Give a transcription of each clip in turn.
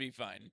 be fine.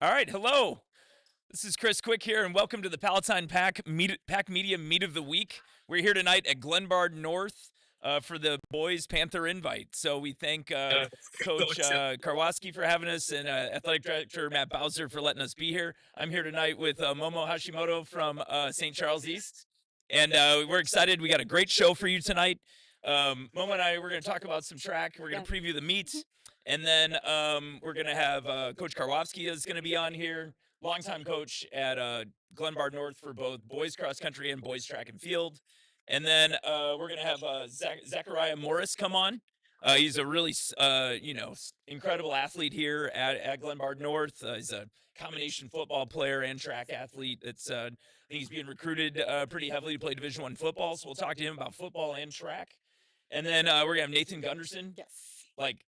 All right, hello. This is Chris Quick here, and welcome to the Palatine Pack Media Meet of the Week. We're here tonight at Glenbard North for the Boys Panther Invite. So we thank Coach Karwaski for having us and Athletic Director Matt Bowser for letting us be here. I'm here tonight with Momo Hashimoto from St. Charles East, and we're excited. We got a great show for you tonight. Momo and I, we're going to talk about some track. We're going to preview the meet, and then we're going to have Coach Karwowski is going to be on here, longtime coach at Glenbard North for both boys cross country and boys track and field. And then we're going to have Zachariah Morris come on. He's a really, incredible athlete here at Glenbard North. He's a combination football player and track athlete. It's he's being recruited pretty heavily to play Division I football. So we'll talk to him about football and track. And then we're gonna have Nathan Gunderson. Yes. Like,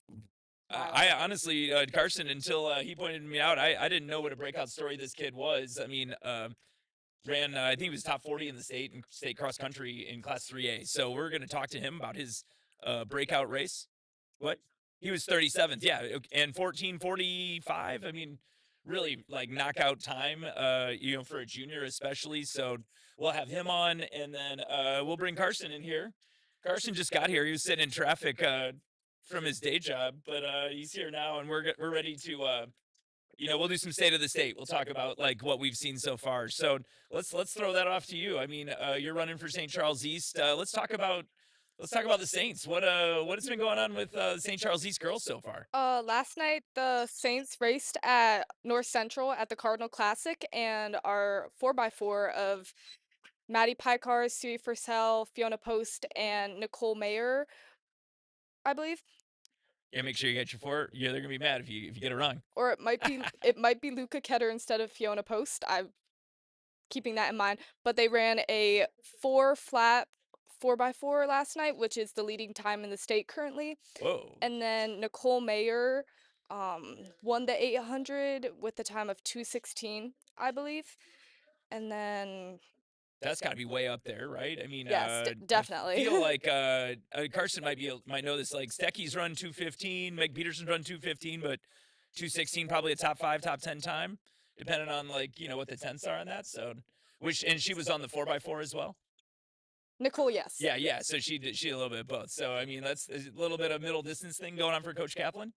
I honestly, Carson, until he pointed me out, I didn't know what a breakout story this kid was. I mean, ran, I think he was top 40 in the state and state cross country in Class 3A. So we're going to talk to him about his breakout race. What? He was 37th, yeah, and 14:45. I mean, really like knockout time, for a junior especially. So we'll have him on, and then we'll bring Carson in here. Carson just got here. He was sitting in traffic from his day job, but he's here now, and we're ready to. We'll do some state of the state. We'll talk about like what we've seen so far. So let's throw that off to you. I mean, you're running for St. Charles East. Let's talk about the Saints. What has been going on with St. Charles East girls so far? Last night the Saints raced at North Central at the Cardinal Classic, and our 4x4 of Maddie Pykar, Siri Fursell, Fiona Post, and Nicole Mayer, I believe. Yeah, make sure you get your four. Yeah, they're gonna be mad if you get it wrong. Or it might be Luca Ketter instead of Fiona Post. I'm keeping that in mind. But they ran a 4-flat 4x4 last night, which is the leading time in the state currently. Whoa. And then Nicole Mayer won the 800 with the time of 2:16, I believe. And then That's got to be way up there, right? I mean, yes, definitely. I feel like Carson might know this. Like Stecky's run 2:15, Meg Peterson's run 2:15, but 2:16 probably a top 5, top 10 time, depending on like what the tenths are on that. So, and she was on the 4x4 as well. Nicole, yes. Yeah. So she did a little bit of both. So I mean, that's a little bit of middle distance thing going on for Coach Kaplan.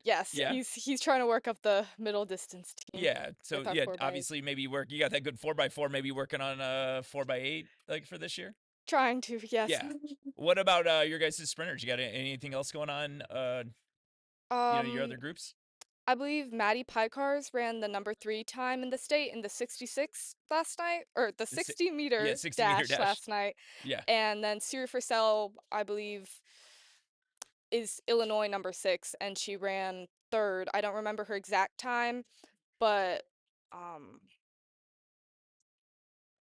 Yes, Yeah. he's trying to work up the middle distance team. Yeah. So with our yeah, 4x8. obviously maybe you got that good 4x4, maybe working on a 4x8 like for this year. Trying to, yes. Yeah. What about your guys' sprinters? You got anything else going on? Your other groups? I believe Maddie Pykars ran the number 3 time in the state in the 66 last night, or the 60-meter 60-meter dash last night. Yeah. And then Siri Fursell, I believe, is Illinois number 6, and she ran 3rd. I don't remember her exact time, but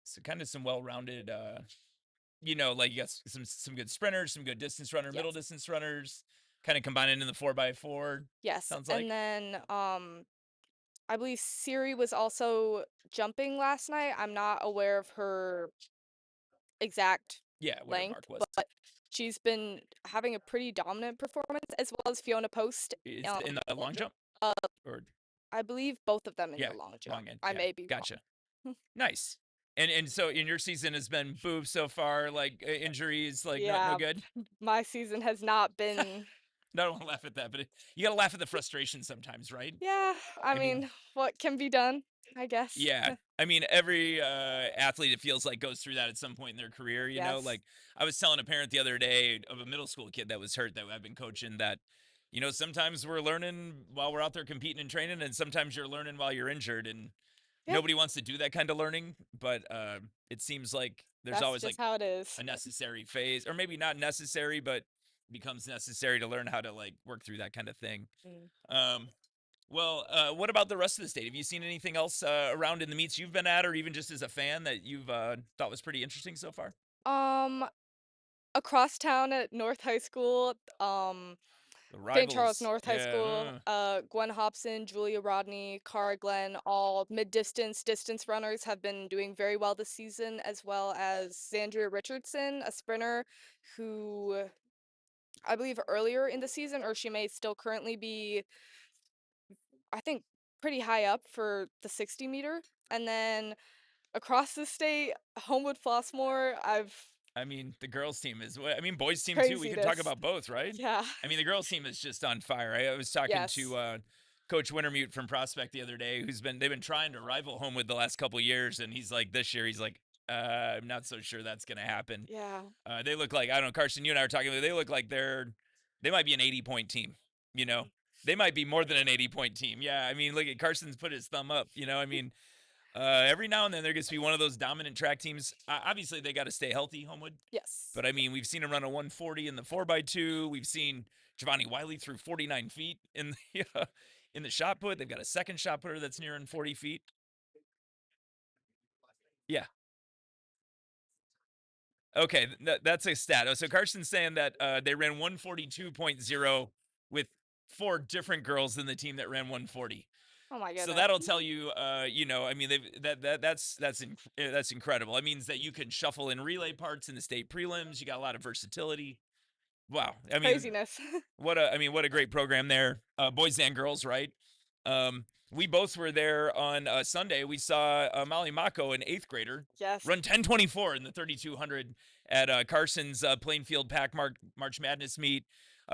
so kind of some well-rounded like you got some good sprinters, some good distance runner, middle distance runners, kind of combining in the 4x4. Yes. Sounds like. And then I believe Siri was also jumping last night. I'm not aware of her exact what her length, mark was. but she's been having a pretty dominant performance, as well as Fiona Post. In the long jump? Or I believe both of them in the long jump. Long end. I may be Gotcha. wrong. Nice. And so in your season has been boobs so far, like injuries, like no good? My season has not been. No, I don't want to laugh at that, but you got to laugh at the frustration sometimes, right? Yeah, I mean, what can be done, I guess. Yeah. I mean, every athlete, it feels like, goes through that at some point in their career, you know? Like, I was telling a parent the other day of a middle school kid that was hurt that I've been coaching that, sometimes we're learning while we're out there competing and training, and sometimes you're learning while you're injured, and nobody wants to do that kind of learning, but it seems like there's always like how it is. a necessary phase, or maybe not necessary, but becomes necessary to learn how to like work through that kind of thing. Well, what about the rest of the state? Have you seen anything else around in the meets you've been at, or even just as a fan that you've thought was pretty interesting so far? Across town at North High School, The St. Charles rivals. North High School, Yeah. Gwen Hobson, Julia Rodney, Cara Glenn, all mid-distance, distance runners have been doing very well this season, as well as Zandria Richardson, a sprinter who I believe earlier in the season, or she may still currently be, I think, pretty high up for the 60 meter. And then across the state, Homewood Flossmoor, I've I mean, the girls team is I mean, boys team too. We can talk craziness. about both, right? Yeah. I mean, the girls team is just on fire. I was talking to Yes. Coach Wintermute from Prospect the other day, they've been trying to rival Homewood the last couple years, and he's like, this year, he's like, I'm not so sure that's going to happen. Yeah. They look like I don't know, Carson. You and I were talking. They look like they might be an 80-point team. You know, they might be more than an 80-point team. Yeah, I mean, look at Carson's put his thumb up. You know, I mean, every now and then there gets to be one of those dominant track teams. Obviously, they got to stay healthy, Homewood. Yes. But I mean, we've seen him run a 140 in the 4x2. We've seen Giovanni Wiley through 49 feet in the in the shot put. They've got a second shot putter that's nearing 40 feet. Yeah. Okay, that's a stat. So Carson's saying that they ran 142.0 with four different girls in the team that ran 140. Oh my So goodness. that'll tell you, I mean, that's incredible. That means that you can shuffle in relay parts in the state prelims. You got a lot of versatility. Wow. I mean, Craziness. what a great program there. Boys and girls, right? We both were there on Sunday. We saw Molly Mako, an eighth grader, Yes. run 10:24 in the 3200 at Carson's Plainfield Pack March Madness meet.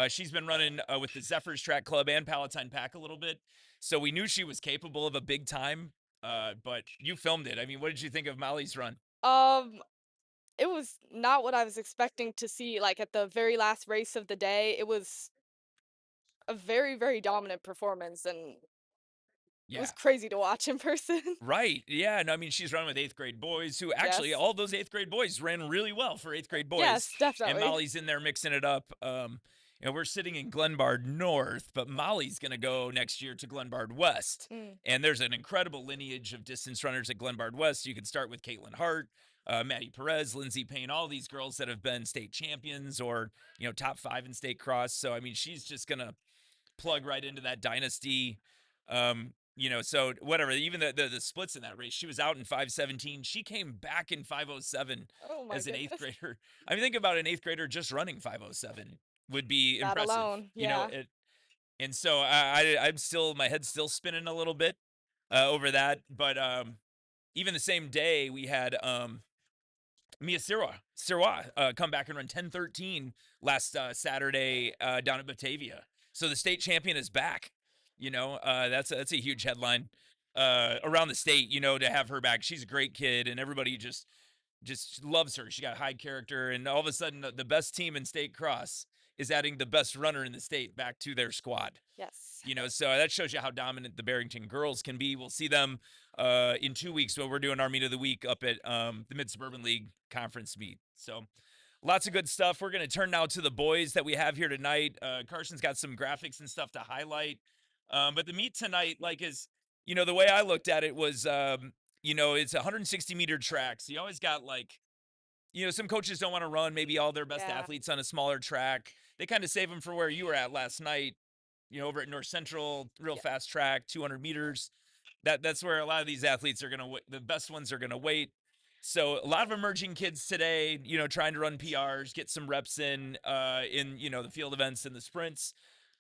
She's been running with the Zephyrs Track Club and Palatine Pack a little bit, so we knew she was capable of a big time. But you filmed it. I mean, what did you think of Molly's run? Um, it was not what I was expecting to see, like, at the very last race of the day. It was a very, very dominant performance, and it was Yeah. crazy to watch in person. Right. Yeah. No, I mean, she's running with eighth grade boys who actually, Yes. all those eighth grade boys ran really well for eighth grade boys. Yes, And definitely. Molly's in there mixing it up. We're sitting in Glenbard North, but Molly's going to go next year to Glenbard West. Mm, And there's an incredible lineage of distance runners at Glenbard West. You can start with Caitlin Hart, Maddie Perez, Lindsay Payne, all these girls that have been state champions or, top five in state cross. So, I mean, she's just going to plug right into that dynasty. So whatever, even the splits in that race, she was out in 5:17. She came back in 5:07 oh my as an eighth goodness. grader. I mean, think about an eighth grader just running 5:07 would be That impressive. alone, yeah. And so I'm still my head's still spinning a little bit over that. But even the same day we had Mia Sirois come back and run 10:13 last Saturday down at Batavia. So the state champion is back. That's a huge headline around the state. To have her back. She's a great kid, and everybody just loves her. She got high character, and all of a sudden, the best team in state cross is adding the best runner in the state back to their squad. Yes. So that shows you how dominant the Barrington girls can be. We'll see them in 2 weeks when we're doing our meet of the week up at the Mid Suburban League conference meet. So lots of good stuff. We're going to turn now to the boys that we have here tonight. Carson's got some graphics and stuff to highlight. But the meet tonight, the way I looked at it was, it's a 160-meter track. So you always got some coaches don't want to run maybe all their best Yeah. athletes on a smaller track. They kind of save them for where you were at last night, over at North Central, real Yeah. fast track, 200 meters. That's where a lot of these athletes are going to the best ones are going to wait. So a lot of emerging kids today, trying to run PRs, get some reps in the field events and the sprints.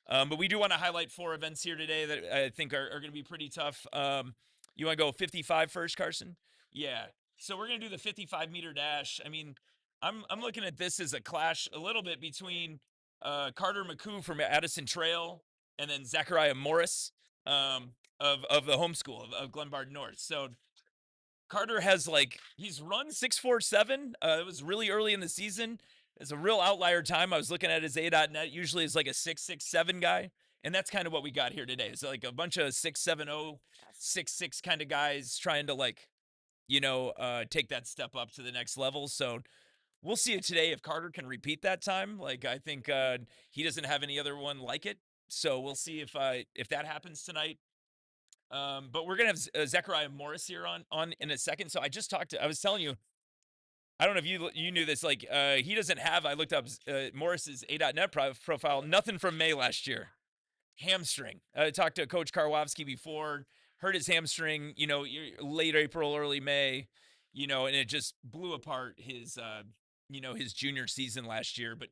But we do want to highlight four events here today that I think are going to be pretty tough. You want to go 55 first, Carson? Yeah. So we're going to do the 55-meter dash. I mean, I'm looking at this as a clash a little bit between Carter McCoo from Addison Trail and then Zachariah Morris of the homeschool of Glenbard North. So Carter has he's run 6:47. It was really early in the season. It's a real outlier time. I was looking at his A.net. Usually is like a 6:67 guy, and that's kind of what we got here today. It's like a bunch of 6:70, Yes. 6'6" kind of guys trying to take that step up to the next level. So we'll see it today if Carter can repeat that time. I think he doesn't have any other one like it. So we'll see if that happens tonight. But we're gonna have Zechariah Morris here on in a second. So I was telling you, I don't know if you knew this. Like, he doesn't have. I looked up Morris's A.net profile. Nothing from May last year. Hamstring. I talked to Coach Karwowski before. Hurt his hamstring. Late April, early May. And it just blew apart his junior season last year. But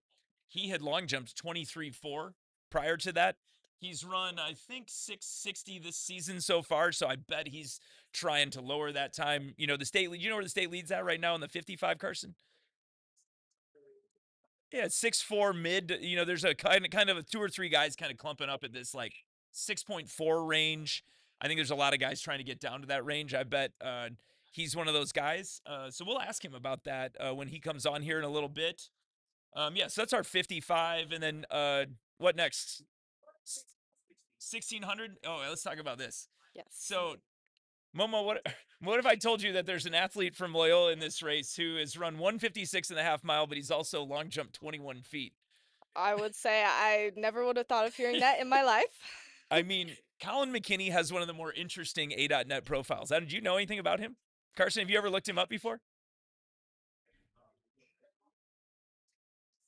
he had long jumped 23.4 prior to that. He's run, I think, 660 this season so far. So I bet he's trying to lower that time. The state lead. You know where the state lead's at right now in the 55, Carson? Yeah, 6'4" mid. There's a kind of a two or three guys kind of clumping up at this like 6.4 range. I think there's a lot of guys trying to get down to that range. I bet he's one of those guys. So we'll ask him about that when he comes on here in a little bit. Yeah, so that's our 55, and then what next? 1600. Oh, let's talk about this. Yes. So Momo, what if I told you that there's an athlete from Loyola in this race who has run 156 and a half mile, but he's also long jumped 21 feet? I would say I never would have thought of hearing that in my life. I mean, Colin McKinney has one of the more interesting A.net profiles. Did you know anything about him? Carson, have you ever looked him up before?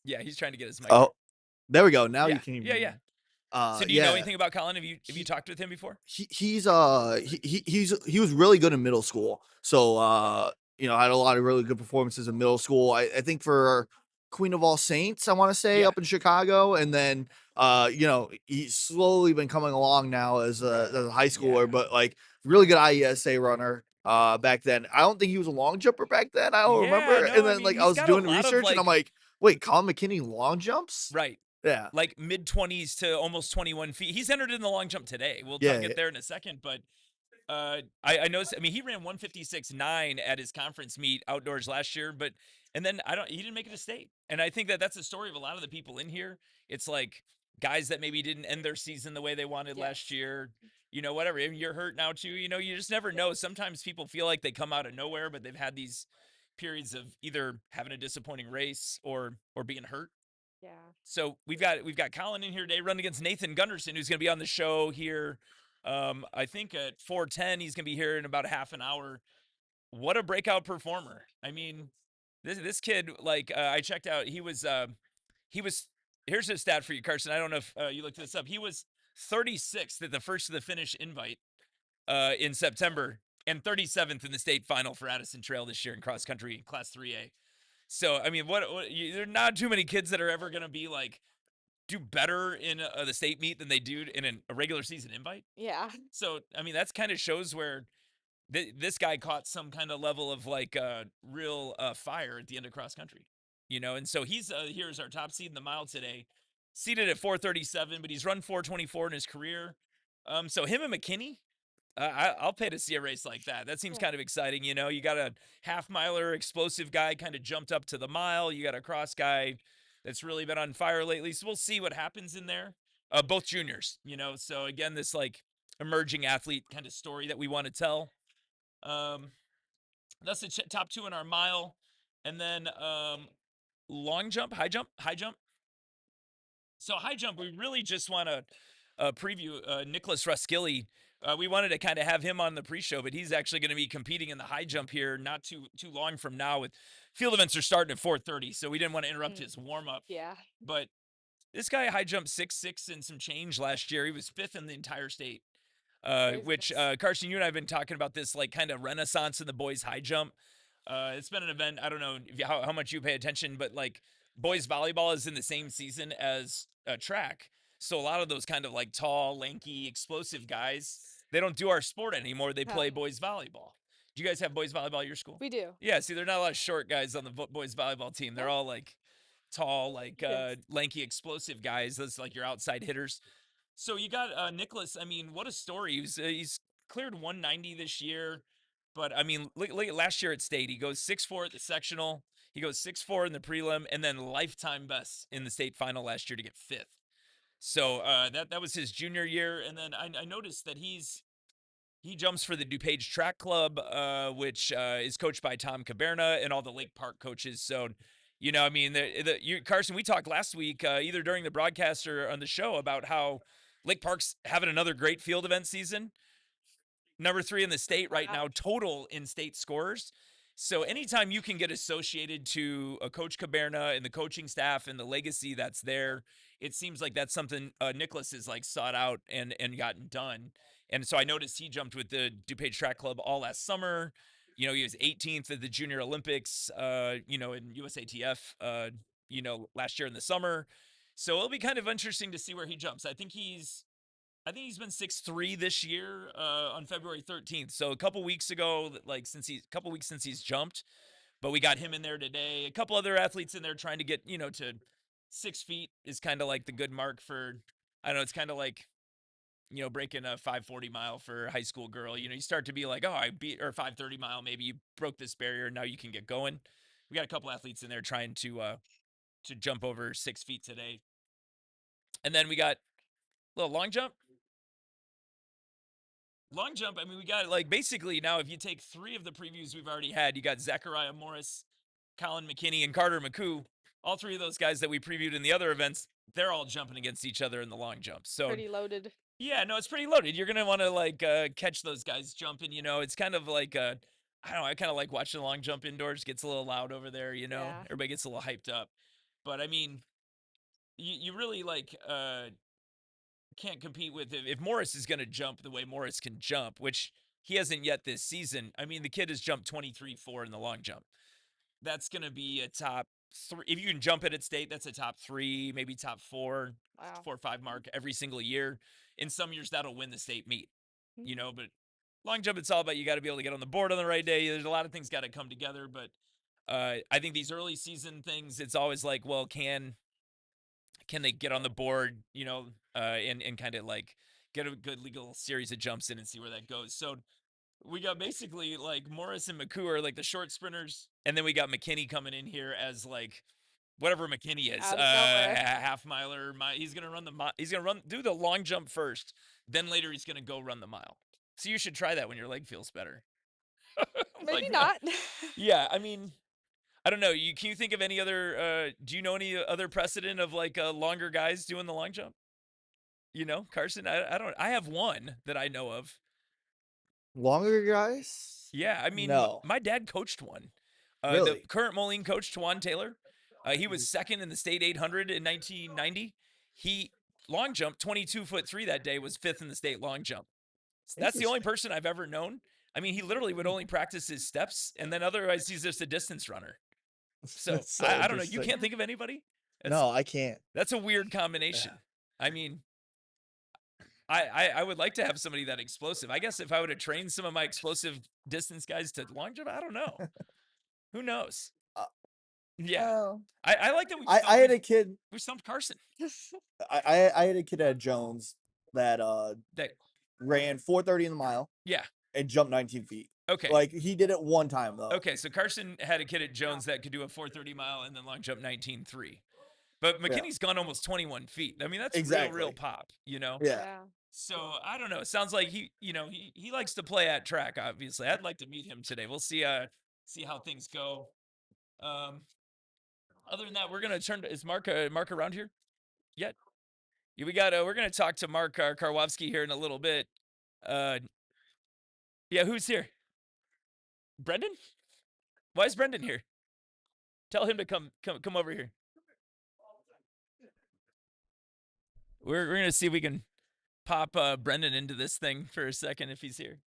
Yeah, he's trying to get his mic. Oh, there we go. Now yeah, you can hear yeah, me. yeah. So do you know anything about Colin? Have you talked with him before? He was really good in middle school. So had a lot of really good performances in middle school. I think for Queen of All Saints, I want to say Yeah. up in Chicago, and then he's slowly been coming along now as a high schooler, Yeah. but like really good IESA runner. Back then, I don't think he was a long jumper back then. I don't remember. No, And then I he's was got doing a lot of, research, and I'm like, wait, Colin McKinney long jumps? right. Yeah. Like mid 20s to almost 21 feet. He's entered in the long jump today. We'll get there in a second, but I noticed. I mean, he ran 156.9 at his conference meet outdoors last year, and then he didn't make it to state. And I think that's the story of a lot of the people in here. It's like guys that maybe didn't end their season the way they wanted last year. Whatever. I mean, you're hurt now too. You just never know. Sometimes people feel like they come out of nowhere, but they've had these periods of either having a disappointing race or being hurt. Yeah. So we've got Colin in here today, running against Nathan Gunderson, who's going to be on the show here. I think at 4:10, he's going to be here in about a half an hour. What a breakout performer! I mean, this kid, like I checked out, he was. Here's a stat for you, Carson. I don't know if you looked this up. He was 36th at the first of the finish invite in September, and 37th in the state final for Addison Trail this year in cross country class 3A. So I mean, there are not too many kids that are ever going to be like do better in the state meet than they do in a regular season invite. Yeah. So I mean, that's kind of shows where this guy caught some kind of level of like real fire at the end of cross country, And so he's here as our top seed in the mile today, seated at 437, but he's run 424 in his career. So him and McKinney. I'll pay to see a race like that. That seems kind of exciting. You got a half miler, explosive guy kind of jumped up to the mile. You got a cross guy that's really been on fire lately. So we'll see what happens in there. Both juniors, So again, this like emerging athlete kind of story that we want to tell. That's the top two in our mile, and then long jump, high jump. So high jump, we really just want to preview Nicholas Ruskilly. We wanted to kind of have him on the pre-show, but he's actually going to be competing in the high jump here not too long from now. With field events are starting at 4:30, so we didn't want to interrupt his warm up. Yeah. But this guy high jumped 6'6" and some change last year. He was 5th in the entire state. Which Carson, you and I have been talking about this like kind of renaissance in the boys high jump. It's been an event. I don't know how much you pay attention, but like boys volleyball is in the same season as track. So a lot of those kind of like tall, lanky, explosive guys, they don't do our sport anymore. They play boys volleyball. Do you guys have boys volleyball at your school? We do. Yeah. See, there are not a lot of short guys on the boys volleyball team. They're all like tall, like lanky, explosive guys. That's like your outside hitters. So you got Nicholas. I mean, what a story. He's cleared 190 this year, but I mean, look at last year at state. He goes 6'4" at the sectional. He goes 6'4" in the prelim, and then lifetime best in the state final last year to get 5th. So that was his junior year, and then I noticed that he jumps for the DuPage Track Club, which is coached by Tom Caberna and all the Lake Park coaches. So, I mean, Carson, we talked last week, either during the broadcast or on the show, about how Lake Park's having another great field event season. Number 3 in the state right now, total in state scores. So anytime you can get associated to a Coach Caberna and the coaching staff and the legacy that's there, it seems like that's something Nicholas has like sought out and gotten done. And so I noticed he jumped with the DuPage Track Club all last summer. You know, he was 18th at the Junior Olympics, you know, in USATF, you know, last year in the summer. So it'll be kind of interesting to see where he jumps. I think he's been 6'3" this year on February 13th. So a couple weeks ago, like a couple weeks since he's jumped, but we got him in there today. A couple other athletes in there trying to get, you know, to 6 feet is kind of like the good mark for, I don't know, it's kind of like, you know, breaking a 540 mile for a high school girl. You know, you start to be like, oh, I beat, or 530 mile, maybe you broke this barrier. Now you can get going. We got a couple athletes in there trying to jump over 6 feet today. And then we got a little long jump. Long jump, I mean, we got like basically now if you take 3 of the previews we've already had, you got Zachariah Morris, Colin McKinney, and Carter McCoo. All 3 of those guys that we previewed in the other events, they're all jumping against each other in the long jump. So Pretty loaded. yeah, no, it's pretty loaded. You're gonna want to like catch those guys jumping. You know, it's kind of like I don't know. I kind of like watching the long jump indoors. Gets a little loud over there. You know, Yeah. everybody gets a little hyped up. But I mean, you really like can't compete with if Morris is going to jump the way Morris can jump, which he hasn't yet this season. I mean, the kid has jumped 23.4 in the long jump. That's going to be a top 3. If you can jump it at state, that's a top 3, maybe top 4, Wow. 4 or 5 mark every single year. In some years, that'll win the state meet, you know, but long jump, it's all about you got to be able to get on the board on the right day. There's a lot of things got to come together, but I think these early season things, it's always like, well, can they get on the board, you know, and kind of like get a good legal series of jumps in and see where that goes. So we got basically like Morris and McCoo are like the short sprinters, and then we got McKinney coming in here as like whatever McKinney is, Out of nowhere. half miler. He's gonna do the long jump first, then later he's gonna go run the mile. So you should try that when your leg feels better. Maybe Like, not. yeah, I mean, I don't know. Can you think of any other? Do you know any other precedent of like longer guys doing the long jump? You know, Carson. I don't. I have one that I know of. Longer guys? Yeah, I mean, No. my dad coached one. The Really? current Moline coach, Twan Taylor. He was second in the state 800 in 1990. He long jumped 22'3" that day. Was 5th in the state long jump. That's the only person I've ever known. I mean, he literally would only practice his steps, and then otherwise he's just a distance runner. So, That's so I don't know. You interesting. can't think of anybody? No, I can't. That's a weird combination. I mean, I would like to have somebody that explosive. I guess if I would have trained some of my explosive distance guys to long jump, I don't know. Who knows? Yeah. Oh. I like that I had a kid. we stumped Carson. I had a kid at Jones that That ran 4:30 in the mile yeah. and jumped 19 feet. Okay. Like he did it one time though. Okay, so Carson had a kid at Jones that could do a 4:30 mile and then long jump 19.3. But McKinney's gone almost 21 feet. I mean, that's real pop, you know? Yeah. So I don't know. It sounds like he likes to play at track, obviously. I'd like to meet him today. We'll see how things go. Other than that, we're gonna turn to, is Mark around here yet? Yeah, we're gonna talk to Mark Karwowski here in a little bit. Yeah, who's here? Brendan? Why is Brendan here? Tell him to come over here. We're gonna see if we can pop Brendan into this thing for a second if he's here.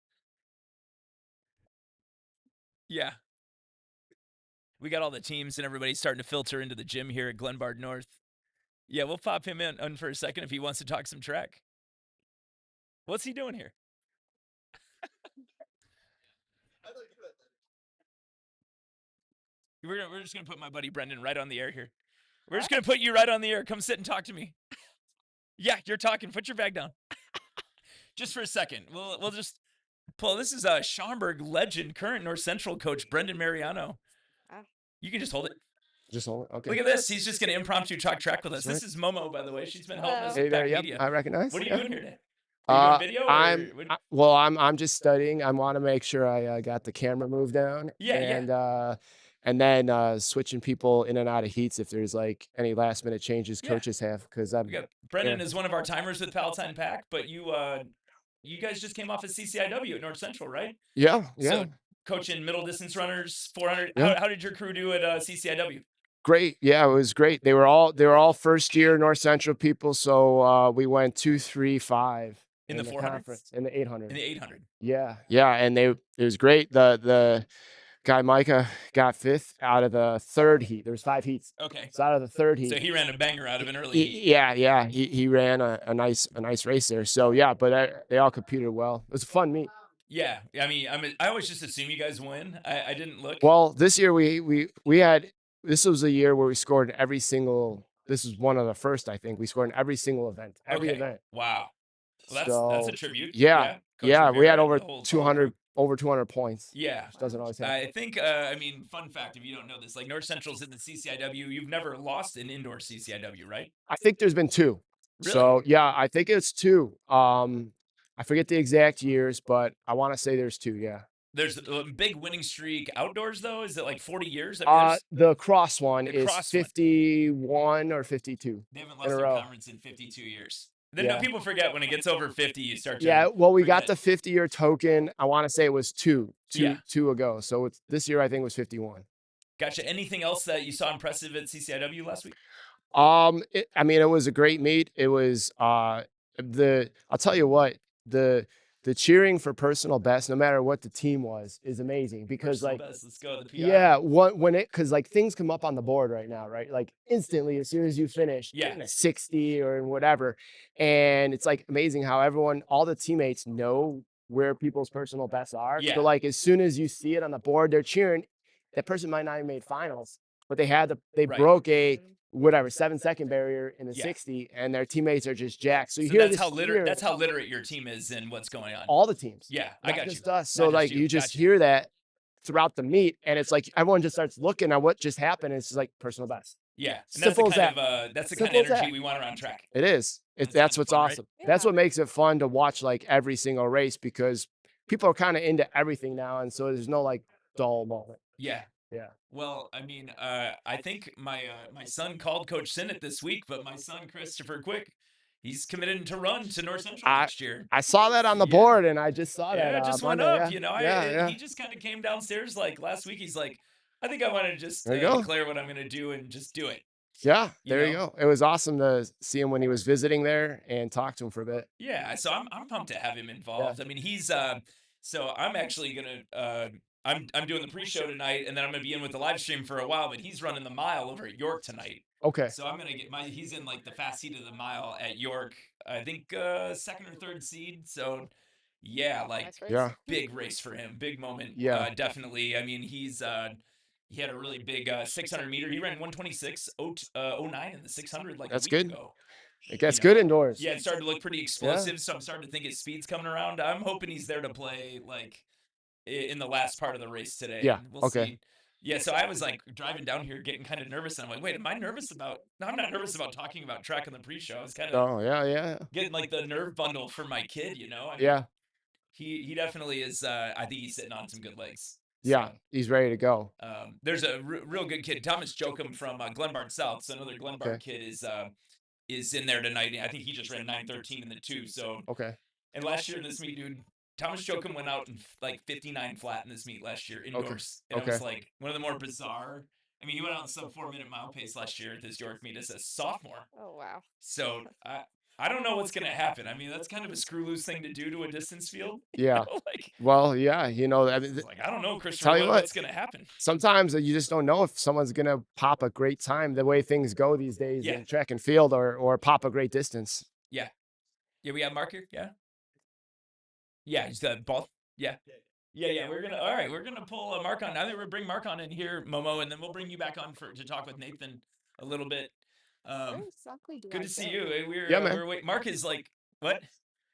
Yeah. We got all the teams and everybody starting to filter into the gym here at Glenbard North. Yeah, we'll pop him in for a second if he wants to talk some track. What's he doing here? We're just gonna put my buddy Brendan right on the air here. We're just gonna put you right on the air. Come sit and talk to me. Yeah, you're talking. Put your bag down. Just for a second. We'll just pull. This is a Schaumburg legend, current North Central coach Brendan Mariano. You can just hold it. Just hold it. Okay. Look at this. He's just gonna impromptu talk track with us. This is Momo, by the way. She's been helping us with Pack Media. I recognize. What are you doing here today? Are you doing video? I'm just studying. I want to make sure I got the camera moved down. Yeah, and then switching people in and out of heats if there's like any last minute changes coaches have, because Brendan is one of our timers with Palatine Pack, but you guys just came off of CCIW at North Central, right? Yeah. So coaching middle distance runners, 400. Yeah. How did your crew do at CCIW? Great. Yeah, it was great. They were all first year North Central people. So we went 2, 3, 5 In the 400s? conference, in the 800. In the 800. Yeah. And it was great. The guy Micah got 5th out of the 3rd heat. There was 5 heats. Okay. So out of the 3rd heat. So he ran a banger out of an early heat. Yeah. He ran a nice race there. So yeah, but they all competed well. It was a fun meet. Yeah. I mean, I always just assume you guys win. I didn't look. Well, this year we had, this was a year where we scored in every single. This was one of the first, I think. We scored in every single event. Every event. Wow. Well, that's a tribute. Yeah. Coach Yeah, we Rivera had and over the whole 200 points. Yeah. Which doesn't always happen. I think, I mean, fun fact, if you don't know this, like North Central's in the CCIW, you've never lost an indoor CCIW, right? I think there's been 2. Really? So yeah, I think it's 2. I forget the exact years, but I want to say there's 2. Yeah. There's a big winning streak outdoors, though. Is it like 40 years? I mean, the cross one the is cross one. 51 or 52. They haven't in lost a their row. conference in 52 years. Then Yeah. people forget when it gets over 50, you start to Yeah, well, we got forget. the 50-year token. I want to say it was 2 Yeah. ago. So it's this year, I think it was 51. Gotcha. Anything else that you saw impressive at CCIW last week? I mean, it was a great meet. It was I'll tell you what, the cheering for personal best, no matter what the team was, is amazing because Personal like best, let's go. The PR. yeah, because like things come up on the board right now, right? Like instantly as soon as you finish, Yeah. getting a 60 or whatever, and it's like amazing how all the teammates know where people's personal bests are. Yeah. So like as soon as you see it on the board, they're cheering. That person might not have made finals, but they Right. broke a whatever 7-second barrier in the Yeah. 60, and their teammates are just jacked. So you So hear that's this how literate. cheer- That's how literate your team is and what's going on. all the teams. Yeah, I Not got just you. us. So Not just like you. you just Gotcha. hear that throughout the meet, and it's like everyone just starts looking at what just happened. And it's just like personal best. Yeah, and Simple as that. that's the kind Simple of as energy that. we want around track. It is. That's That's kinda what's fun, right? awesome. That's what makes it fun to watch like every single race because people are kind of into everything now, and so there's no like dull moment. Yeah. Yeah. Well, I mean, I think my son called Coach Sinnott this week, but my son Christopher Quick, he's committed to run to North Central next year. I saw that on the Yeah. board, and I just saw that. Yeah, it just went Monday, up. yeah. You know, Yeah. he just kind of came downstairs like last week. He's like, I think I want to just There you go. declare what I'm going to do and just do it. Yeah, You there you know? go. It was awesome to see him when he was visiting there and talk to him for a bit. Yeah, so I'm pumped to have him involved. I mean, he's so I'm actually gonna I'm doing the pre-show tonight, and then I'm gonna be in with the live stream for a while. But he's running the mile over at York tonight, Okay. so I'm gonna get he's in like the fast seat of the mile at York. I think 2nd or 3rd seed. So yeah, like Nice race. Yeah. big race for him, big moment. Yeah. Definitely. I mean, he had a really big 600 meter. He ran 126.09 in the 600 like That's a week good. ago. It gets know, good indoors. Yeah, it started to look pretty explosive, so I'm starting to think his speed's coming around. I'm hoping he's there to play like in the last part of the race today. Yeah, We'll okay. see. Yeah, so I was like driving down here getting kind of nervous, and I'm like, wait, am I nervous about? No, I'm not nervous about talking about track in the pre-show. I was kind of Oh, yeah. getting like the nerve bundle for my kid, you know? I mean, Yeah. he definitely is. I think he's sitting on some good legs. Yeah. So, He's ready to go. there's a real good kid, Thomas Jokum from Glenbard South. So another Glenbard kid is in there tonight. I think he just ran 9:13 in the 2. So Okay. and last year in this meet, dude, Thomas Jokum went out in like 59 flat in this meet last year indoors. And it was like one of the more bizarre. I mean, he went out in sub 4-minute mile pace last year at this York meet as a sophomore. Oh wow. So I don't know what's gonna happen. I mean, that's kind of a screw loose thing to do to a distance field. Yeah. Like, Well, yeah. I mean, it's like I don't know, Christopher, Tell you what. what's gonna happen. sometimes you just don't know if someone's going to pop a great time the way things go these days Yeah. in track and field or pop a great distance. Yeah, we have Mark here. Yeah, he's got both. Yeah. We're gonna pull Mark on. I think we're gonna bring Mark on in here, Momo, and then we'll bring you back on to talk with Nathan a little bit. Where exactly do Good I to see go? you. We're Yeah, man. we're wait. Mark is like what?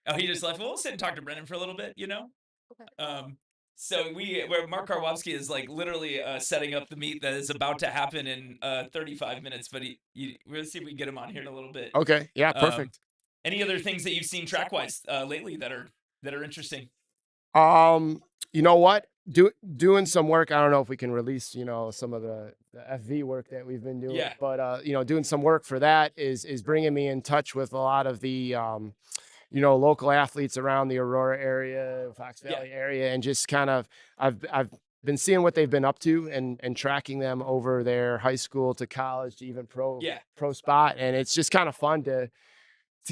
Oh, he just left. Well, we'll sit and talk to Brennan for a little bit. You know. Okay. So where Mark Karwowski is like literally setting up the meet that is about to happen in 35 minutes. But we'll see if we can get him on here in a little bit. Okay. Yeah. Perfect. Any other things that you've seen track wise lately that are interesting? You know what? Doing some work. I don't know if we can release, some of the FV work that we've been doing. Yeah. But doing some work for that is bringing me in touch with a lot of the local athletes around the Aurora area, Fox Valley area, and just kind of I've been seeing what they've been up to and tracking them over their high school to college to even pro spot, and it's just kind of fun to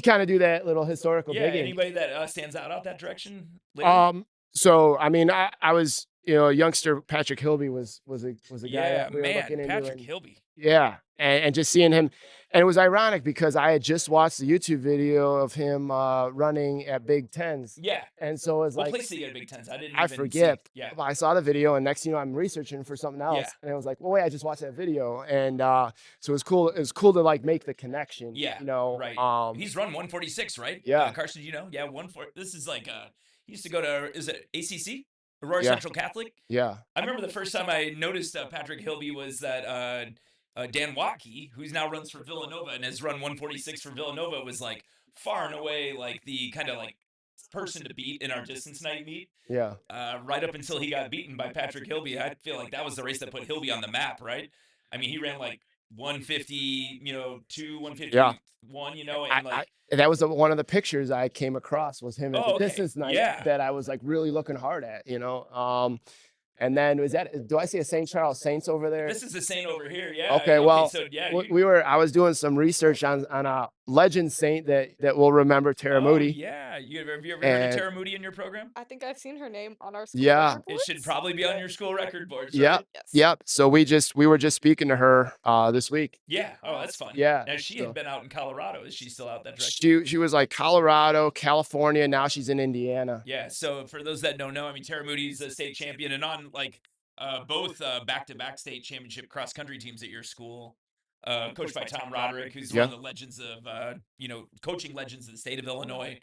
kind of do that little historical Yeah. digging. Anybody that stands out that direction lately? So I mean, I was a youngster. Patrick Hilby was a guy Yeah, that we were man, looking into. Patrick And, Hilby. yeah, and just seeing him, and it was ironic because I had just watched the YouTube video of him running at Big Tens. Yeah. And so it was What like, place did he get at Big Tens? I didn't I even forget. see. Yeah. But I saw the video, and next thing you know, I'm researching for something else, Yeah. and I was like, well, wait, I just watched that video, and so it was cool. It was cool to like make the connection. Yeah. You know, Right. He's run 146, right? Yeah. Carson, do you know? Yeah, 140. This is like he used to go to, is it ACC? Aurora Yeah. Central Catholic? Yeah. I remember the first time I noticed Patrick Hilby was that Dan Waukee, who's now runs for Villanova and has run 146 for Villanova, was like far and away like the kind of like person to beat in our distance night meet. Yeah. Right up until he got beaten by Patrick Hilby. I feel like that was the race that put Hilby on the map, right? I mean, he ran like 150, 151, and like that was one of the pictures I came across was him at the okay. distance night Yeah. that I was like really looking hard at, and then do I see a St. Charles Saints over there? This is the Saint over here, yeah. Okay, well, so yeah, I was doing some research on a legend Saint that we'll remember, Tara oh, Moody. yeah. Have you ever heard of Tara Moody in your program? I think I've seen her name on our school Yeah. record It should boards. probably be on your school record boards. Yeah. Right? Yes. Yep. So we were just speaking to her this week. Yeah. Oh, that's fun. Yeah. Now she so- had been out in Colorado. Is she still out that direction? She was like Colorado, California. Now she's in Indiana. Yeah. So for those that don't know, I mean, Tara Moody's a state champion and on like both back-to-back state championship cross-country teams at your school, coached by Tom Roderick, who's one of the legends of, coaching legends of the state of Illinois.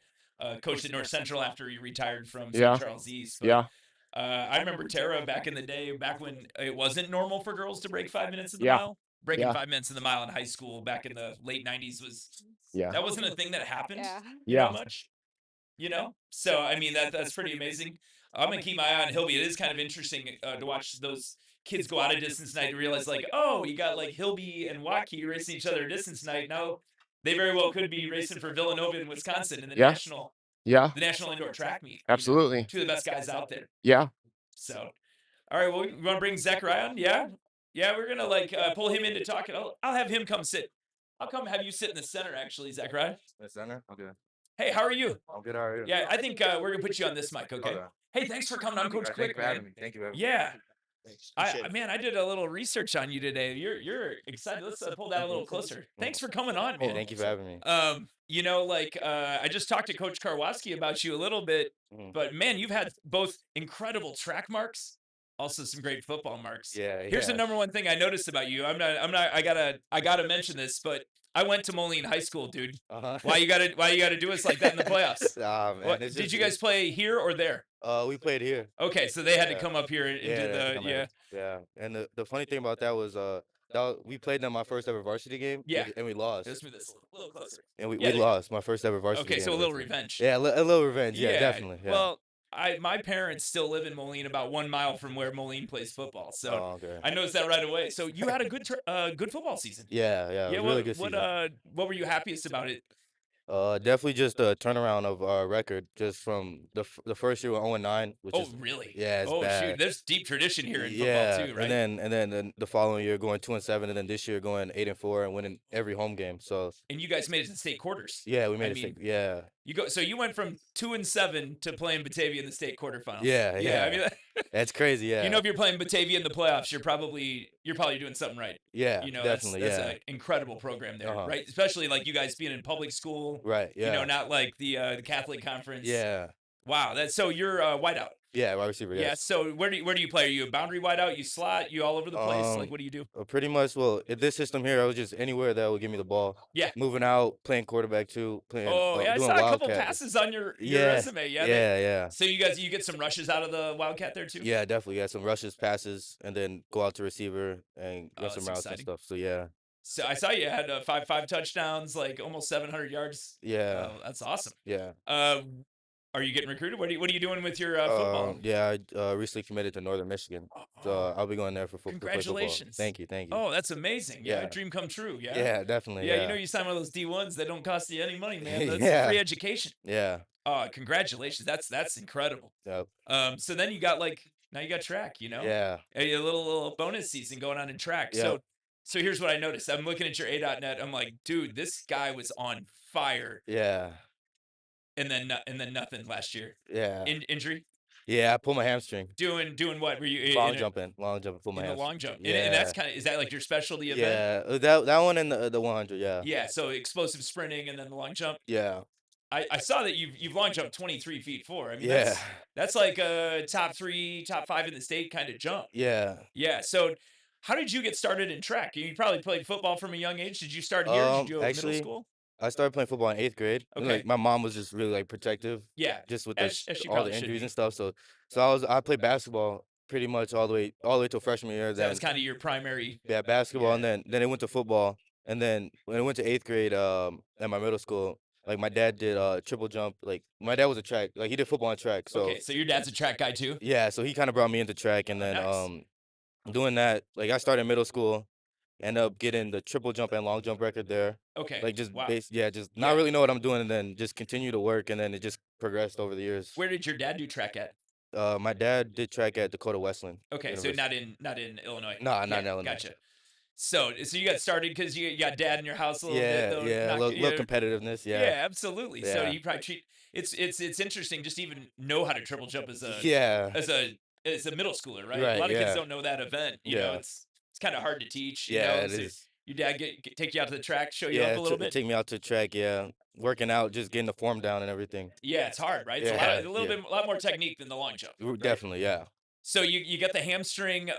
Coached at North Central after he retired from St. Charles East. But, I remember Tara back in the day, back when it wasn't normal for girls to break 5 minutes in the mile. Breaking 5 minutes in the mile in high school back in the late 90s that wasn't a thing that happened much. So I mean that's pretty amazing. I'm gonna keep my eye on Hilby. It is kind of interesting to watch those kids go out of distance night and realize like, oh, you got like Hilby and Waukee racing each other at distance night. Now they very well could be racing for Villanova in Wisconsin in the national indoor track meet. Absolutely. Two of the best guys out there. Yeah. So, all right, well, you want to bring Zechariah on? Yeah, we're gonna like pull him in to talk. I'll have him come sit. I'll come have you sit in the center, actually, Zechariah. The center? Okay. Hey, how are you? I'm good. How are you? Yeah, I think we're gonna put you on this mic, okay? Hey, thanks for coming on, Coach Thank Quick. you for having me. Thank you. Yeah, Appreciate it. man, I did a little research on you today. You're excited. Let's pull that a little closer. Thanks for coming on, man. Thank you for having me. I just talked to Coach Karwoski about you a little bit, but man, you've had both incredible track marks, also some great football marks. Yeah. Here's the number one thing I noticed about you. I gotta mention this, but I went to Moline High School, dude. Why you gotta do us like that in the playoffs? Man, Did you guys play here or there? We played here. Okay, so they had to come up here and do Yeah. And the funny thing about that was we played them my first ever varsity game. Yeah. And we lost. Let's move this a little closer. And we Yeah, lost my first ever varsity game. Okay, so a little revenge. Yeah, a little revenge. Yeah, definitely. Yeah. Well, my parents still live in Moline, about 1 mile from where Moline plays football. So okay. I noticed that right away. So you had a good good football season. Yeah. Really good season. What were you happiest about it? Definitely just a turnaround of our record, just from the first year with 0-9, which is Really? yeah, it's bad. Shoot, there's deep tradition here in football too, right? And then the following year going 2-7, and then this year going 8-4 and winning every home game. So and you guys made it to the state quarters. yeah, we made it. Yeah. You went from 2-7 to playing Batavia in the state quarterfinals. Yeah. I mean, That's crazy. Yeah. if you're playing Batavia in the playoffs, you're probably doing something right. Yeah. That's definitely. an incredible program there, right? Especially like you guys being in public school. Right. Yeah. Not like the Catholic conference. Yeah. Wow. So you're a wideout. Yeah, wide receiver. Yeah. Yes. So where do you play? Are you a boundary wideout? You slot? You all over the place? Like what do you do? Pretty much. Well, in this system here, I was just anywhere that would give me the ball. Yeah. Moving out, playing quarterback too. Playing. I doing saw a couple wildcat. passes on your resume. Yeah. So you get some rushes out of the Wildcat there too? Yeah, definitely. Yeah, some rushes, passes, and then go out to receiver and run some that's routes exciting. and stuff. So yeah. So I saw you had 5 touchdowns, like almost 700 yards. Yeah. That's awesome. Yeah. Are you getting recruited? What are you doing with your football? Yeah, I recently committed to Northern Michigan, so I'll be going there for football. Congratulations! Thank you. Oh, that's amazing. Yeah. Dream come true. Yeah. Yeah, definitely. Yeah, you sign one of those D1s that don't cost you any money, man. That's Yeah. free education. Yeah. Oh, congratulations! That's incredible. Yep. So then you got like Now you got track, you know? Yeah. A little bonus season going on in track. Yep. So here's what I noticed. I'm looking at your A.net. I'm like, dude, this guy was on fire, Yeah. and then nothing last year. Yeah. Injury? Yeah. I pulled my hamstring. Doing what? Were you Long jumping, pulled my in the hamstring. long jump? Yeah. And that's kind of, is that like your specialty event? Yeah. That one and the 100. Yeah. Yeah. So explosive sprinting and then the long jump. Yeah. I saw that you've long jumped 23 feet 4. I mean, Yeah. that's like a top 3, top 5 in the state kind of jump. Yeah. Yeah. So how did you get started in track? You probably played football from a young age. Did you start here? Did you go to middle Actually, school? I started playing football in 8th grade. And, Okay. like my mom was just really like protective, Yeah. just with As she all probably the should injuries be. and stuff. So I played basketball pretty much all the way till freshman year. So that Then was kind of your primary. yeah, basketball, Yeah. and then it went to football. And then when I went to 8th grade, at my middle school, like my dad did triple jump. Like my dad was a track, like he did football and track. So Okay. So your dad's a track guy too? yeah, so he kind of brought me into track, and then Nice. doing that, like I started in middle school, ended up getting the triple jump and long jump record there. Okay. Like just wow. just Yeah. not really know what I'm doing, and then just continue to work, and then it just progressed over the years. Where did your dad do track at? My dad did track at Dakota Wesleyan. Okay. So University. not in Illinois. Nah, not Yeah, in Illinois. Gotcha. So you got started because you got dad in your house a little bit, Yeah, though. yeah, little competitiveness. Yeah, Yeah, absolutely. So Yeah. you probably treat it's interesting just to even know how to triple jump yeah, as a middle schooler, right? A Right, lot of kids yeah. don't know that event. You know, Yeah. it's kind of hard to teach. You yeah. know, It so is. your dad take you out to the track, show you Yeah, up a little bit. take me out to track. Yeah, working out, just getting the form down and everything. Yeah, it's hard, right? It's Yeah, a lot more technique than the long jump. Right? Definitely, yeah. So you got the hamstring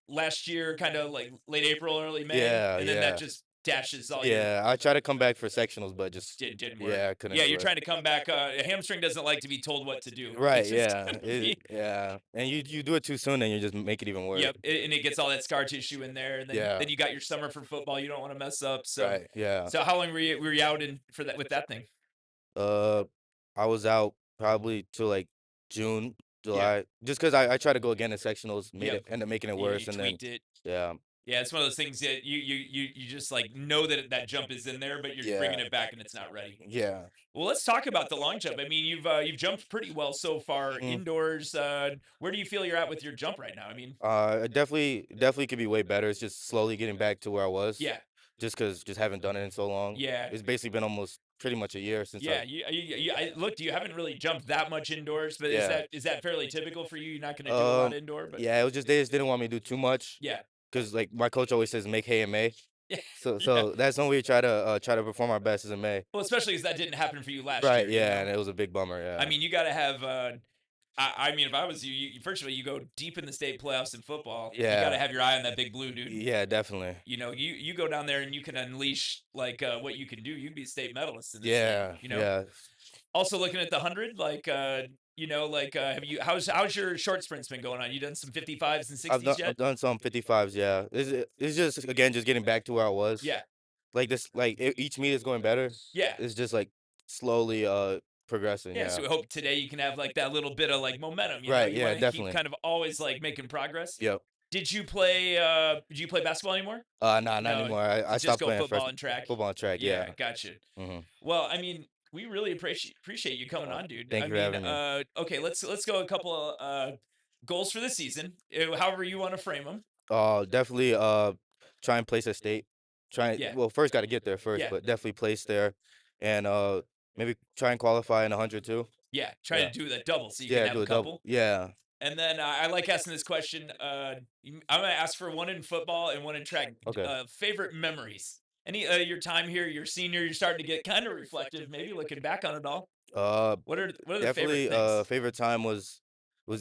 last year, kind of like late April, early May, Yeah, and then that yeah. just dashes all your Yeah, I tried to come back for sectionals, but just didn't work. yeah, I couldn't. Yeah, do you're it. trying to come back. A hamstring doesn't like to be told what to do. Right, It's just yeah, gonna be- yeah, and you do it too soon, and you just make it even worse. Yep, and it gets all that scar tissue in there, and then Yeah. you got your summer for football. You don't want to mess up. So Right, yeah. so how long were you out in for that with that thing? I was out probably till like June, July, just because I tried to go again in sectionals, end up making it worse, You and then tweaked it. yeah, Yeah, it's one of those things that you just like know that jump is in there, but you're Yeah. bringing it back and it's not ready. yeah. Well, let's talk about the long jump. I mean, you've jumped pretty well so far Mhm. indoors. Where do you feel you're at with your jump right now? I mean, It definitely could be way better. It's just slowly getting back to where I was. yeah, Just because just haven't done it in so long. yeah, It's basically been almost pretty much a year since yeah. I looked. You haven't really jumped that much indoors, but Yeah. is that fairly typical for you? You're not going to do a lot Um, indoor, but yeah, it was just they just didn't want me to do too much yeah, because like my coach always says make hay in May. yeah. So that's when we try to perform our best is in May. Well, especially as that didn't happen for you last Right, year. you yeah, know? and it was a big bummer. Yeah. I mean, you got to have. I mean, if I was you, first of all, you go deep in the state playoffs in football. You got to Yeah. have your eye on that big blue, dude. Yeah, definitely. You know, you go down there and you can unleash like what you can do. You can be a state medalist in this Yeah, thing, you know. yeah. Also looking at the 100, like you know, like have you how's your short sprints been going on? You done some 55s and 60s yet? I've done some 55s. Yeah, it's just again just getting back to where I was. Yeah, Like this, like each meet is going better. yeah, It's just like slowly progressing. yeah. Yeah. So we hope today you can have like that little bit of like momentum. You know, Right, you yeah, want to keep definitely. kind of always like making progress. Yep. Did you play basketball anymore? Nah, not No, anymore. I just stopped go playing football and track. football and track. Yeah. Gotcha. hmm Well, I mean, we really appreciate you coming on, dude. Thank I you for mean, having me. okay, let's go a couple of goals for the season, however you want to frame them. Definitely try and place a state. Yeah. Well, first got to get there first, Yeah. but definitely place there, and maybe try and qualify in 100 too. Yeah, try Yeah. to do that double so you Yeah, can have do a a couple. double. Yeah. And then I like asking this question. I'm gonna ask for one in football and one in track. Okay. Favorite memories? Any your time here, your senior, you're starting to get kind of reflective, maybe looking back on it all. What are the favorite Definitely. things? Favorite time was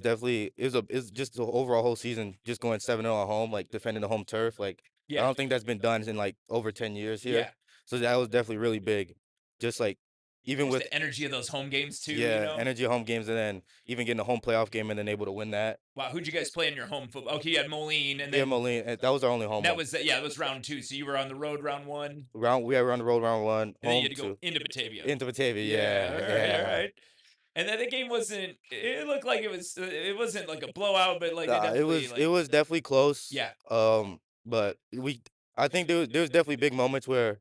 definitely it was just the overall whole season, just going 7-0 at home, like defending the home turf. Like I Yeah, don't think that's been done in like over 10 years here. yeah. So that was definitely really big. Just like even Just with the energy of those home games too. yeah, You know. energy of home games, and then even getting a home playoff game and then able to win that. Wow, who'd you guys play in your home football? Okay, you had Moline, and Yeah, then Moline, that was our only home. that one. was that was round 2. So you were on the road round 1, We were on the road round 1, and then home you had to go 2, into Batavia. into Batavia. Yeah, Yeah, all right, yeah. all right. And then the game wasn't. It looked like it wasn't like a blowout, but like they Nah, definitely like it was definitely close. yeah, But I think there was definitely big moments where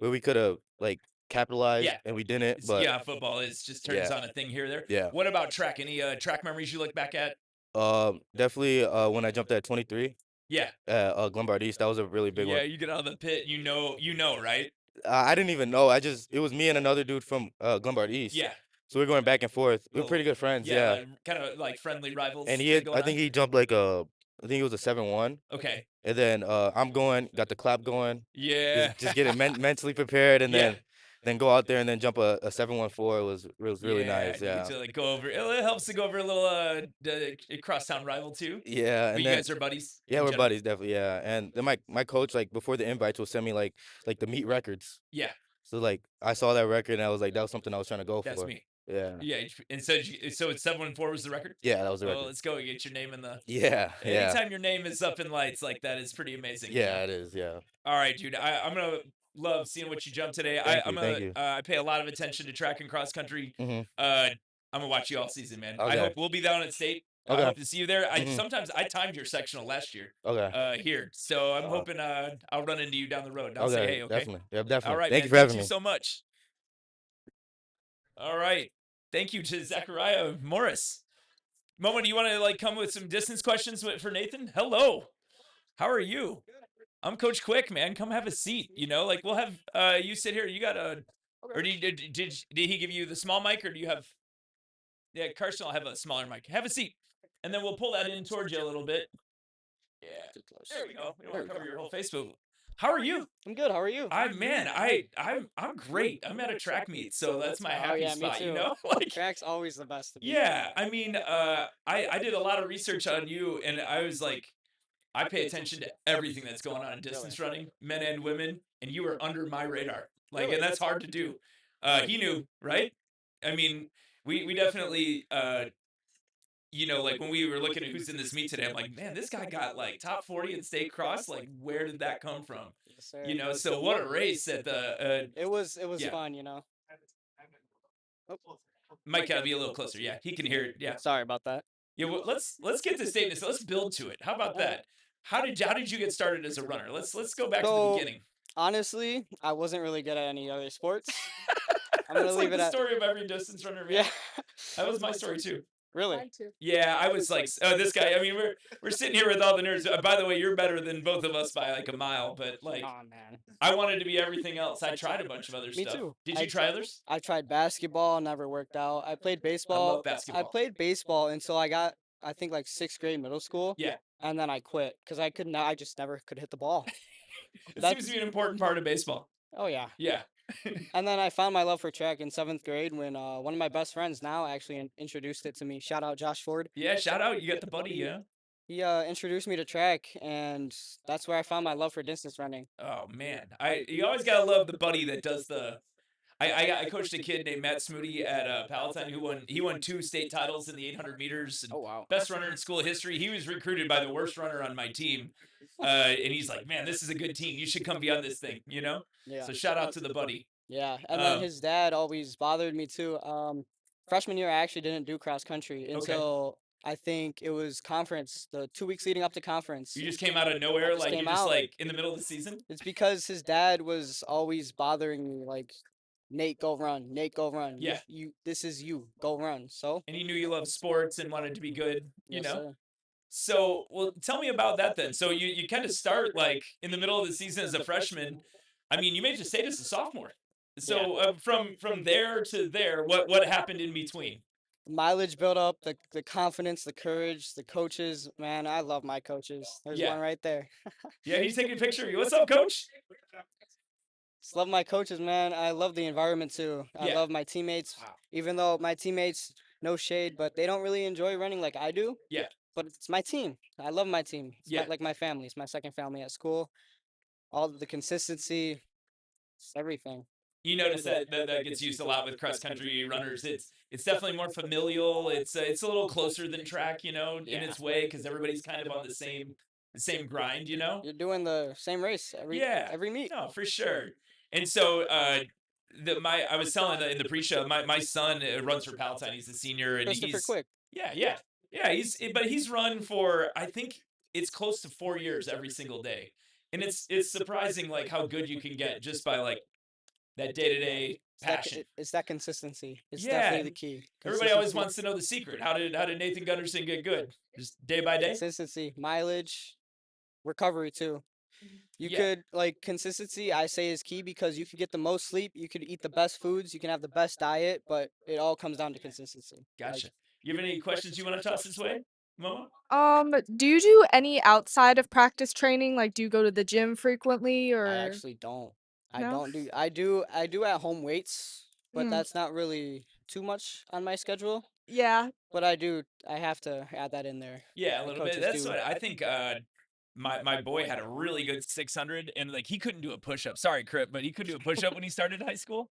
we could have like capitalized yeah. and we didn't. It's, But yeah, football is just turns yeah, on a thing here or there. yeah. What about track? Any track memories you look back at? Definitely when I jumped at 23 Yeah. at Glenbard East, that was a really big Yeah, one. you get out of the pit, you know, right? I didn't even know. It was me and another dude from Glenbard East. Yeah. So we're going back and forth. We're Little- pretty good friends. Yeah, Yeah. like, kind of like friendly rivals. And thing going I think on? he jumped like I think it was a 7-1. Okay. And then I'm going, got the clap going, Yeah. just getting mentally prepared, and Yeah. then go out there and then jump a 7-1-4 was really nice. You Yeah. get to like go over. It helps to go over a little crosstown rival too. Yeah, But and you then guys are buddies. yeah, in we're general? buddies definitely. Yeah, and then my coach like before the invites will send me like the meet records. Yeah, So like I saw that record and I was like that was something I was trying to go that's for. me. Yeah. Yeah, and so it's 714 was the record. Yeah, that was the Well, record. let's go. Get your name in the. Yeah. Anytime your name is up in lights like that is pretty amazing. Yeah, it is. Yeah. All right, dude. I'm gonna love seeing what you jump today. Thank you. I pay a lot of attention to track and cross country. Mhm. I'm gonna watch you all season, man. I Okay. hope we'll be down at state. I Okay. hope to see you there. Mhm. Sometimes I timed your sectional last year. Okay. Here. So I'm Uh, hoping I'll run into you down the road. And I'll say Okay. hey, okay. Definitely. Yeah, definitely. All right, Thank man. you for Thank having you me. so much. All right. Thank you to Zachariah Morris. Momo, do you want to like come with some distance questions for Nathan? Hello. How are you? I'm Coach Quick, man. Come have a seat. You know, like we'll have you sit here. You got a, or did he give you the small mic, or do you have? Yeah, Carson will have a smaller mic. Have a seat, and then we'll pull that in towards you a little bit. Yeah, there we go. We don't want to cover your whole face, but how are you? I'm good. How are you? I'm great. I'm at a track meet, so that's my happy yeah, me spot. You too. know, like Track's always the best to be. yeah. I mean, I did a lot of research on you, and I was like, I pay attention to everything that's going on in distance running, men and women, and you were under my radar. Like, Really? and that's hard to do. He knew, right? I mean, we definitely, you know, like when we were looking at who's in this meet today, I'm like, man, this guy got like top 40 in state cross. Like, where did that come from? Yes, sir. You know, so what a race at the. It was yeah. fun, you know. Mike, gotta be a little closer. Yeah, he can hear it. Yeah. Sorry about that. Yeah, well, let's get to statements. Let's build to it. How about that? How did you get started as a runner? Let's go back to the So- beginning. Honestly, I wasn't really good at any other sports. I'm gonna That's leave like it the at story of every distance runner. Man. yeah. That was my story too. Really? Mine too. Yeah, I was like, oh, this guy. I mean, we're sitting here with all the nerds. By the way, you're better than both of us by like a mile. But like, Oh man. I wanted to be everything else. I tried a bunch of other Me stuff. too. Did you try others? I tried basketball, never worked out. I played baseball. basketball. I played baseball until I got I think like 6th grade middle school. Yeah. And then I quit because I just never could hit the ball. It seems to be an important part of baseball. Oh yeah. Yeah. And then I found my love for track in 7th grade when one of my best friends now actually introduced it to me. Shout out Josh Ford. Yeah. Shout out. You got the buddy. Yeah. He introduced me to track, and that's where I found my love for distance running. Oh man, you always gotta love the buddy that does the. I coached a kid named Matt Smoody at Palatine who won 2 state titles in the 800 meters. And Oh wow. best runner in school history. He was recruited by the worst runner on my team, and he's like, man, this is a good team. You should come be on this thing. You know. Yeah. So shout out to the buddy. Yeah. And then Um, his dad always bothered me too. Freshman year, I actually didn't do cross country until I think it was conference, the 2 weeks leading up to conference. You just came out of nowhere, just like you came just out. like in the middle of the season. It's because his dad was always bothering me, like, Nate, go run. Nate, go run. Yeah. This is you. Go run. So. And he knew you loved sports and wanted to be good. You Yes, know. sir. So, well, tell me about that then. So you kind of start like in the middle of the season as a freshman. I mean, you made it to state as a sophomore. So from there to there, what happened in between? Mileage built up, the confidence, the courage, the coaches. Man, I love my coaches. There's Yeah. one right there. Yeah, he's taking a picture of you. What's up, coach? Just love my coaches, man. I love the environment too. I Yeah. love my teammates. Wow. Even though my teammates, no shade, but they don't really enjoy running like I do. Yeah. But it's my team. I love my team. It's Yeah. like my family. It's my second family at school. All the consistency, it's everything. You notice that gets used a lot with cross country runners. It's definitely more familial. It's a little closer than track, you know, in its way, because everybody's kind of on the same grind, you know. You're doing the same race every meet. No, for sure. And so I was telling in the pre-show, my son runs for Palatine. He's a senior, and Christopher he's Quick. yeah. He's run for, I think it's close to 4 years every single day, and it's surprising like how good you can get just by like that day-to-day passion. It's that consistency. It's Yeah, definitely the and key. everybody always Consistency. wants to know the secret. How did Nathan Gunderson get good? Just day by day? Consistency, mileage, recovery too. You Yeah. could like consistency. I say is key because you can get the most sleep. You could eat the best foods. You can have the best diet, but it all comes down to consistency. Gotcha. You have any questions you want to toss this way, Momo? Do you do any outside of practice training? Like, do you go to the gym frequently I or actually don't. I no? don't do. I do at home weights, but Mm. that's not really too much on my schedule. Yeah. But I do. I have to add that in there. Yeah, a My little bit. coaches That's do. what I think. My boy had a really good 600, and like he couldn't do a push up. Sorry, Crip, but he couldn't do a push up when he started high school.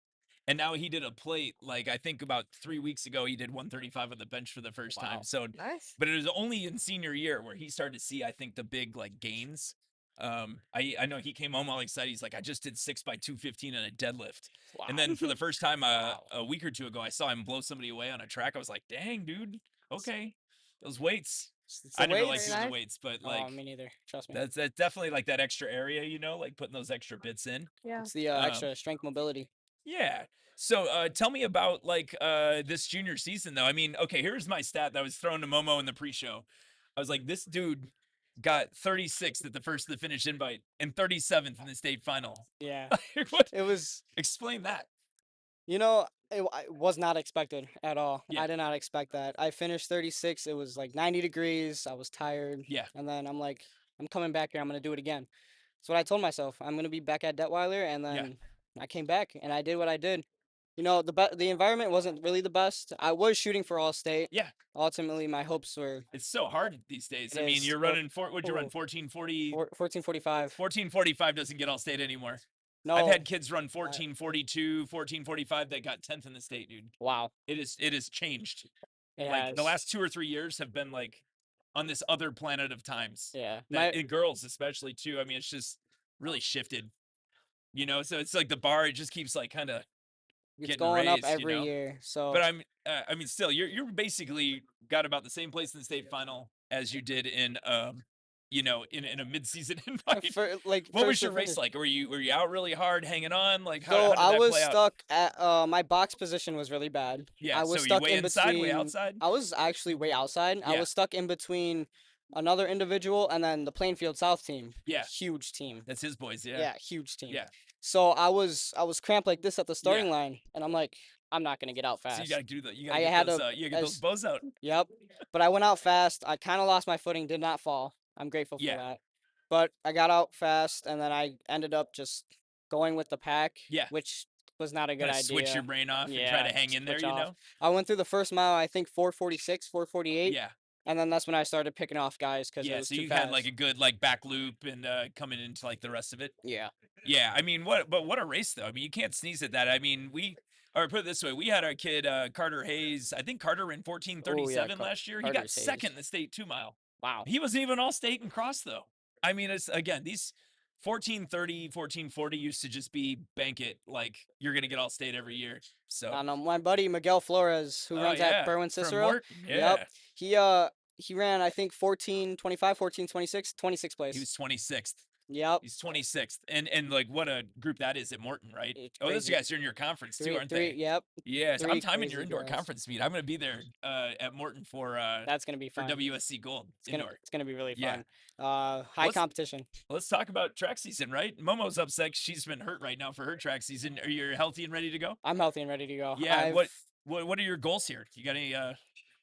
And now he did a plate. Like I think about 3 weeks ago, he did 135 on the bench for the first time. Wow. So, Nice. but it was only in senior year where he started to see, I think, the big like gains. I know he came home all excited. He's like, I just did 6 by 215 on a deadlift. Wow. And then for the first time Wow. a week or two ago, I saw him blow somebody away on a track. I was like, dang, dude. Okay, those weights. It's the I never liked weights. doing the Nice. weights, but Oh, like me neither. Trust me. that's definitely like that extra area, like putting those extra bits in. Yeah. It's the extra strength mobility. Yeah. So tell me about like this junior season though. I mean, okay, here's my stat that I was thrown to Momo in the pre-show. I was like, this dude got 36th at the first of the finish invite and 37th in the state final. Yeah. What? It was. Explain that. It was not expected at all. Yeah. I did not expect that. I finished 36. It was like 90 degrees. I was tired. Yeah. And then I'm like, I'm coming back here. I'm gonna do it again. That's what I told myself. I'm gonna be back at Detweiler, and then I came back and I did what I did. The environment wasn't really the best. I was shooting for all state. Yeah. Ultimately, my hopes were It's so hard these days. It I mean, is. you're Well, running what'd you run? oh. 1440 1445. 1445 doesn't get all state anymore. No. I've had kids run 1442, 1445 that got 10th in the state, dude. Wow. It is changed. It Like the has. last 2 or 3 years have been like on this other planet of times. Yeah. That in girls especially too. I mean, it's just really shifted. So it's like the bar it just keeps like kind of It's getting going up raised, every year. So. But I mean, still, you're basically got about the same place in the state final as you did in in a midseason invite. What was your race like? Were you out really hard, hanging on? Like how So did I that was play out? stuck at my box position was really bad. Yeah, I was so stuck you way in inside, between. way outside? I was actually way outside. I Yeah. was stuck in between another individual and then the Plainfield South team. Yeah. Huge team. That's his boys, yeah. Yeah, huge team. Yeah. So I was cramped like this at the starting line, and I'm like, I'm not gonna get out fast. So you gotta do that. You I gotta had get to- those, you gotta get those as- bows out. Yep. But I went out fast. I kind of lost my footing, did not fall. I'm grateful for Yeah. that. But I got out fast, and then I ended up just going with the pack. Yeah. Which was not a good Kinda idea. switch your brain off and try Yeah, to hang in there, switch you off. know? I went through the first mile, I think 446, 448. Yeah. And then that's when I started picking off guys because it Yeah, was so too you fast. had like a good like back loop and coming into like the rest of it. Yeah. Yeah, I mean, what a race though. I mean, you can't sneeze at that. I mean, or put it this way, we had our kid Carter Hayes. I think Carter ran 1437 last year. He got Carter's Hayes. second in the state 2 mile. Wow. He wasn't even all state and cross though. I mean, it's again, these 1430, 1440 used to just be bank it like you're gonna get all state every year. So And my buddy Miguel Flores, who Oh, runs yeah, at Berwyn from Cicero. Morton, yeah. Yep. He ran I think 1425, 1426, 26th place. He was 26th. Yep. He's 26th. And like what a group that is at Morton, right? It's Oh, those crazy. guys are in your conference too, aren't they? Yep. Yeah, so I'm Three timing your crazy indoor girls. conference meet. I'm going to be there at Morton for That's gonna be for fun. WSC Gold indoor. It's gonna be really Yeah. fun. High Let's- competition. Let's talk about track season, right? Momo's upset. She's been hurt right now for her track season. Are you healthy and ready to go? I'm healthy and ready to go. Yeah. What are your goals here? You got any?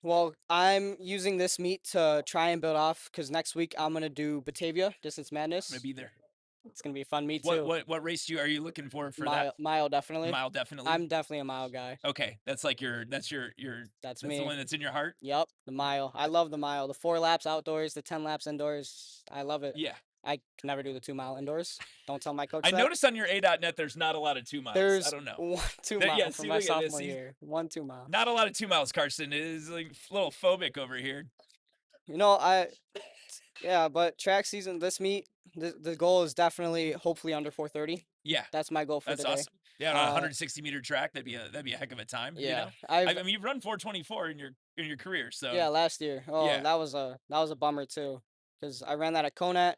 Well, I'm using this meet to try and build off because next week I'm gonna do Batavia Distance Madness. I'm gonna be there. It's gonna be a fun meet too. What race are you looking for Mile definitely. that? Mile definitely. I'm definitely a mile guy. okay. That's like that's That's the me. one that's in your heart. Yep, the mile. I love the mile. The 4 laps outdoors, the 10 laps indoors. I love it. Yeah. I can never do the 2 mile indoors. Don't tell my coach I that. noticed on your A.net there's not a lot of 2 miles. There's I don't know. 1 2 There- mile yeah, for see, my look at this, sophomore he's- year. 1 2 mile. Not a lot of 2 miles, Carson. It is like a little phobic over here. Yeah, but track season, this meet, the goal is definitely hopefully under 430. Yeah. That's my goal for That's today. awesome. Yeah, on a Uh, 160-meter track, that'd be a heck of a time. Yeah, You know? I mean, you've run 424 in your career, so yeah, last year. Oh, yeah. that was a bummer too, because I ran that at Conant,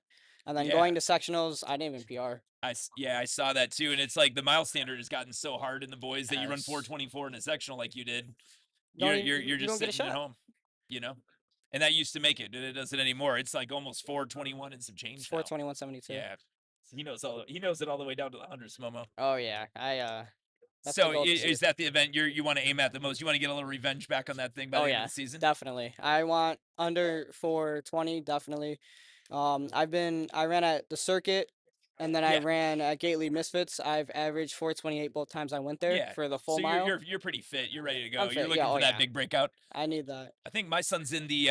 And then Yeah. going to sectionals, I didn't even PR. I saw that too, and it's like the mile standard has gotten so hard in the boys that you run Yes. 4:24 in a sectional like you did. Don't You're even- you're you just don't get a sitting at shot. home, you know. And that used to make it. It doesn't anymore. It's like almost 4:21 and some change It's now. 4:21.72. Yeah, he knows it all the way down to the hundreds, Momo. Oh yeah, that's the So goal this year. is that the event you want to aim at the most? You want to get a little revenge back on that thing by Oh the end yeah, of the season? definitely. I want under 4:20 definitely. I ran at the circuit, and then I Yeah. ran at Gately Misfits. I've averaged 4:28 both times I went there Yeah. for the full So mile. you're pretty fit. You're ready to go. I'm You're fit, looking yeah, for oh that yeah. big breakout. I need that. I think my son's in the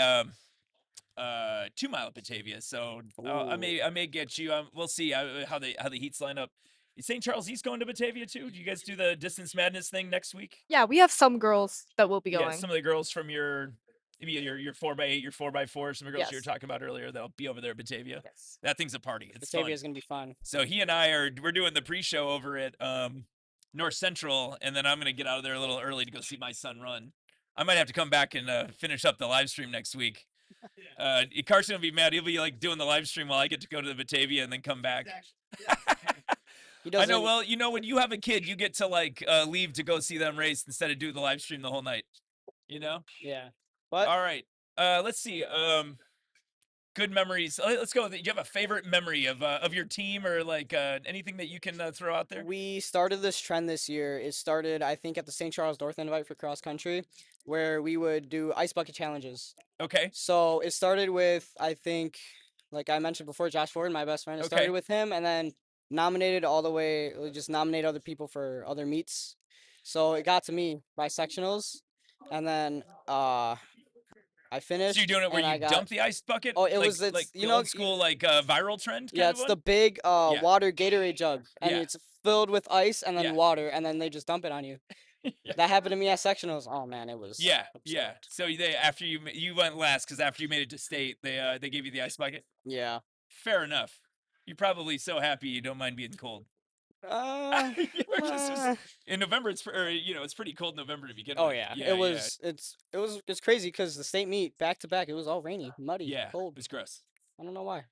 2 mile Batavia, so I may get you. We'll see how the heats line up. Is St. Charles East going to Batavia too? Do you guys do the Distance Madness thing next week? Yeah, we have some girls that will be Yeah, going. some of the girls from your 4x8, your 4x4, some of the girls you were Yes. talking about earlier, they'll be over there at Batavia. Yes. That thing's a party. It's Batavia fun. is gonna be fun. So he and we're doing the pre-show over at North Central, and then I'm gonna get out of there a little early to go see my son run. I might have to come back and finish up the live stream next week. Carson will be mad. He'll be like doing the live stream while I get to go to the Batavia and then come back. He I doesn't. know. Well, when you have a kid, you get to like leave to go see them race instead of do the live stream the whole night. Yeah. But All right. Let's see. Good memories. Let's go. Do you have a favorite memory of your team or like anything that you can throw out there? we started this trend this year. It started, I think, at the St. Charles North Invite for cross country, where we would do ice bucket challenges. Okay. So it started with, I think, like I mentioned before, Josh Ford, my best friend. It Okay. started with him, and then nominated all the way. We just nominate other people for other meets. So it got to me by sectionals, and then I finished. So you're doing it where and I you got, dump the ice bucket? Oh, it like, was- it's- like you the know, old school like viral trend. Yeah, kind it's of the one? big Yeah. water Gatorade jug, and Yeah. it's filled with ice and then Yeah. water, and then they just dump it on you. Yeah. That happened to me at sectionals. Oh man, it was Yeah. absurd. So after you went last because after you made it to state, they gave you the ice bucket. Yeah. Fair enough. You're probably so happy you don't mind being cold. Uh, In November, it's pretty cold in November to begin oh with. yeah, Yeah, it was. It's crazy because the state meet back to back. It was all rainy, muddy, Yeah, cold. it's gross. I don't know why.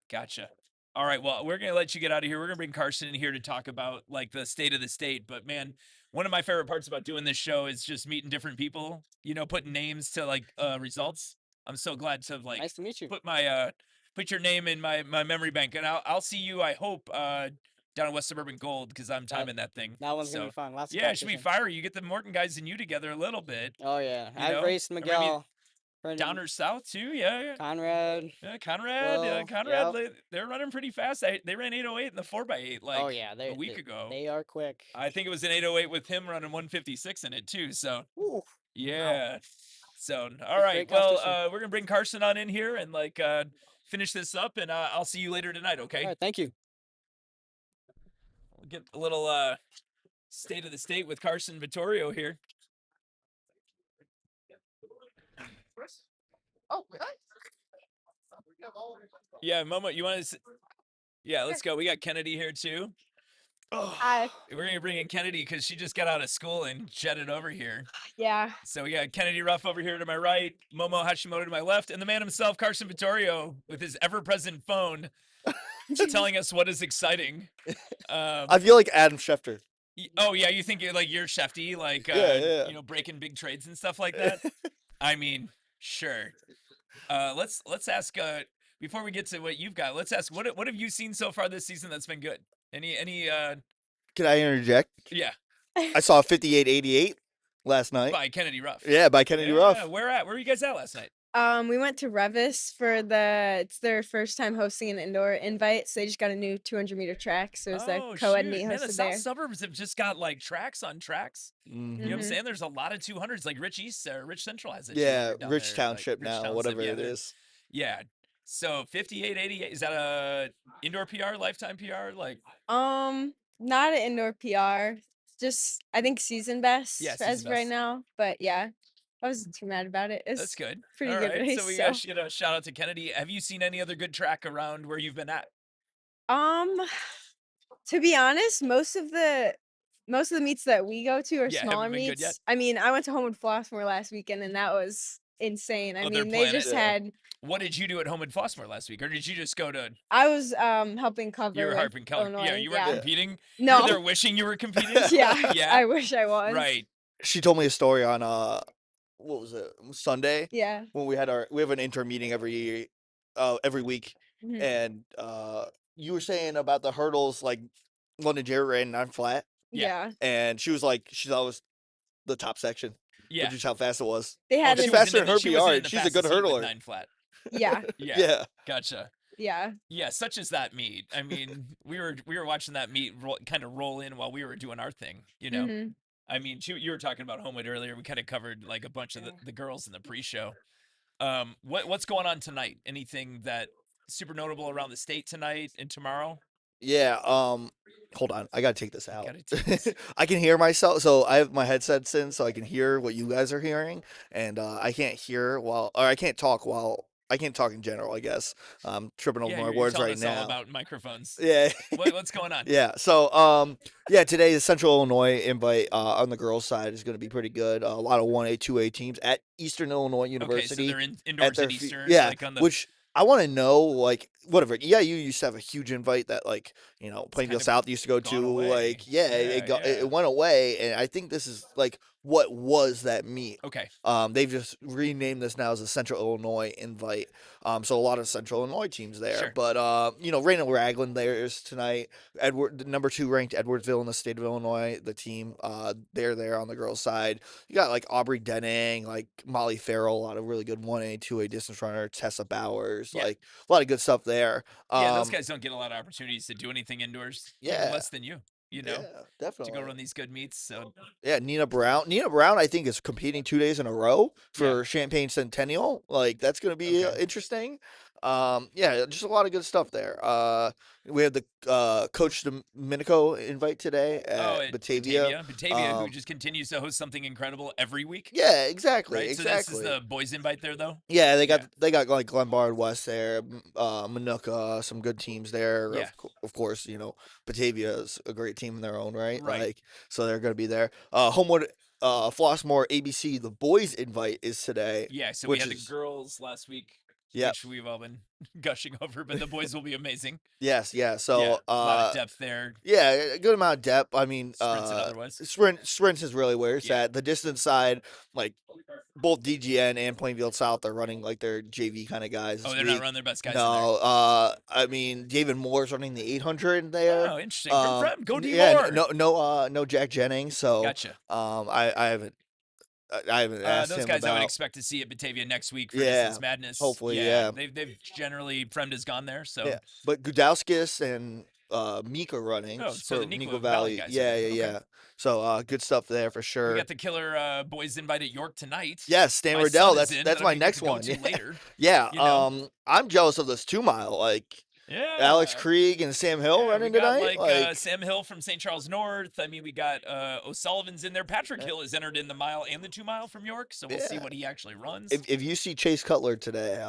Gotcha. All right, well, we're gonna let you get out of here. We're gonna bring Carson in here to talk about like the state of the state. But man, one of my favorite parts about doing this show is just meeting different people. Putting names to like results. I'm so glad to like Nice to meet you. put your name in my memory bank, and I'll see you. I hope down at West Suburban Gold because I'm timing that thing. That one's gonna So, be fun. Lots of yeah, it should be competition. fiery. You get the Morton guys and you together a little bit. Oh yeah, you I've know, raced or maybe Miguel, Brendan, Down or south too. Yeah. Conrad. Conrad. Will, Conrad. yep. They're running pretty fast. They ran 808 in the 4x8 like Oh yeah, a week ago. They are quick. I think it was an 808 with him running 156 in it too. So Ooh. yeah. So all Great right. Well, competition. we're gonna bring Carson on in here and like finish this up, and I'll see you later tonight. Okay. All right, thank you. We'll get a little state of the state with Carson Vittorio here. Oh, really? Yeah, Momo, you want to? Yeah, let's go. We got Kennedy here too. Oh, Hi. we're gonna bring in Kennedy because she just got out of school and jetted over here. Yeah. So we got Kennedy Ruff over here to my right, Momo Hashimoto to my left, and the man himself, Carson Vittorio, with his ever-present phone, telling us what is exciting. I feel like Adam Schefter. Oh yeah, you think you're Shefty, like Yeah. breaking big trades and stuff like that? I mean, sure. Let's ask before we get to what you've got. Let's ask what have you seen so far this season that's been good? Any Can I interject? yeah, I saw 58-88 last night. by Kennedy Ruff. Yeah, by Kennedy Ruff. Where were you guys at last night? We went to Revis for it's their first time hosting an indoor invite, so they just got a new 200-meter track. So it was the co-ed shoot. meet Man, the hosted South there. Suburbs have just got like tracks on tracks. You know what I'm Mhm. saying? There's a lot of 200s, like Rich Central has it. Yeah, down Rich there, Township Rich now, Township, whatever yeah, it they're- is. Yeah. So 58-88, is that a indoor PR, lifetime PR? Like Not an indoor PR, just I think season best Yeah, as season right best. now. But yeah, I wasn't too mad about it. It's that's good. pretty All good right. race. So we got shout out to Kennedy. Have you seen any other good track around where you've been at? To be honest, most of the meets that we go to are Yeah, haven't smaller been good yet? meets. I mean, I went to Homewood Flossmoor last weekend, and that was insane. I Oh, they're mean, they playing just it. Yeah. had What did you do at home in Flossmoor last week, or did you just go to? I was helping cover. You were with harping color. Illinois. Yeah, you weren't competing. No. You were there wishing you were competing. Yeah, Yeah. I wish I was. Right. She told me a story on what was it, Sunday? Yeah. When we have an intern meeting every week, Mhm. and you were saying about the hurdles, like London Jerry ran 9 flat, Yeah. and she was like, she thought it was the top section, Yeah. which is how fast it was. They had She's she wasn't faster in than her she wasn't in PR. the She's a good fastest heat with hurdler. 9 flat. Yeah. Yeah. Yeah. Gotcha. Yeah. Yeah, such as that meet. I mean, we were watching that meet kind of roll in while we were doing our thing, you know. Mhm. I mean, you were talking about Homewood earlier. We kind of covered like a bunch of the girls in the pre-show. What's going on tonight? Anything that super notable around the state tonight and tomorrow? Yeah. Hold on. I gotta take this out. Gotta take this. I can hear myself, so I have my headsets in, so I can hear what you guys are hearing, and I can't I can't talk I can't talk in general. I guess I'm tripping over Yeah, my you're words telling right us all now. about microphones. Yeah. What's going on? Yeah. So, yeah, today the Central Illinois invite on the girls' side is going to be pretty good. A lot of 1A, 2A teams at Eastern Illinois Okay, so University. they're indoors their at Eastern. yeah, Like on the, which I want to know, like, whatever. Yeah, you used to have a huge invite that, like, Plainfield kind of South used to go gone to. away. Like, yeah, it went away, and I think this is like what was that meet. Okay. They've just renamed this now as the Central Illinois invite. So a lot of Central Illinois teams there. Sure. But Raynor Ragland there is tonight. The number 2 ranked Edwardsville in the state of Illinois, the team. They're there on the girls' side. You got like Aubrey Denning, like Molly Farrell, a lot of really good 1A, 2A distance runner, Tessa Bowers, Yeah. like a lot of good stuff there. Yeah, those guys don't get a lot of opportunities to do anything indoors. Even Yeah. less than you. You know, Yeah, definitely. to go run these good meets. So Yeah, Nina Brown. Nina Brown, I think, is competing 2 days in a row for Champaign Centennial. Like, that's going to be interesting. Yeah, just a lot of good stuff there. We have the Coach Domenico invite today at Batavia. Batavia, who just continues to host something incredible every week. Yeah, exactly. Right. Exactly. So this is the boys' invite there, though. Yeah, they got like Glenbard West there, Manuka, some good teams there. Yeah. Of course, Batavia is a great team in their own right. Right. Like, so they're going to be there. Homewood, Flossmoor, ABC, the boys' invite is today. Yeah. So we had the girls last week. Yeah. Which we've all been gushing over, but the boys will be amazing. Yes, yeah. So a lot of depth there. Yeah, a good amount of depth. I mean, Sprints and otherwise. Sprints is really where it's at. The distance side, like both DGN and Plainfield South are running like their JV kind of guys. Oh, they're not running their best guys. No, I mean David Moore's running the 800 there. Oh, interesting. Go D yeah, Moore. no Jack Jennings. So gotcha. I haven't asked those him guys about. I would expect to see at Batavia next week for Distance Madness. Hopefully, They've generally Fremd has gone there, so yeah. But Gudauskis and Meek are running so for the Nico Valley. guys Yeah. So good stuff there for sure. We got the killer boys invite at York tonight. Yes, Stan My Riddell. son is That's in, my that I next get to go one. to later. Yeah. I'm jealous of this 2 mile. Like Alex Krieg and Sam Hill running we got, tonight. Like Sam Hill from St. Charles North. I mean, we got O'Sullivan's in there. Patrick Hill is entered in the mile and the 2 mile from York, so we'll see what he actually runs. If you see Chase Cutler today,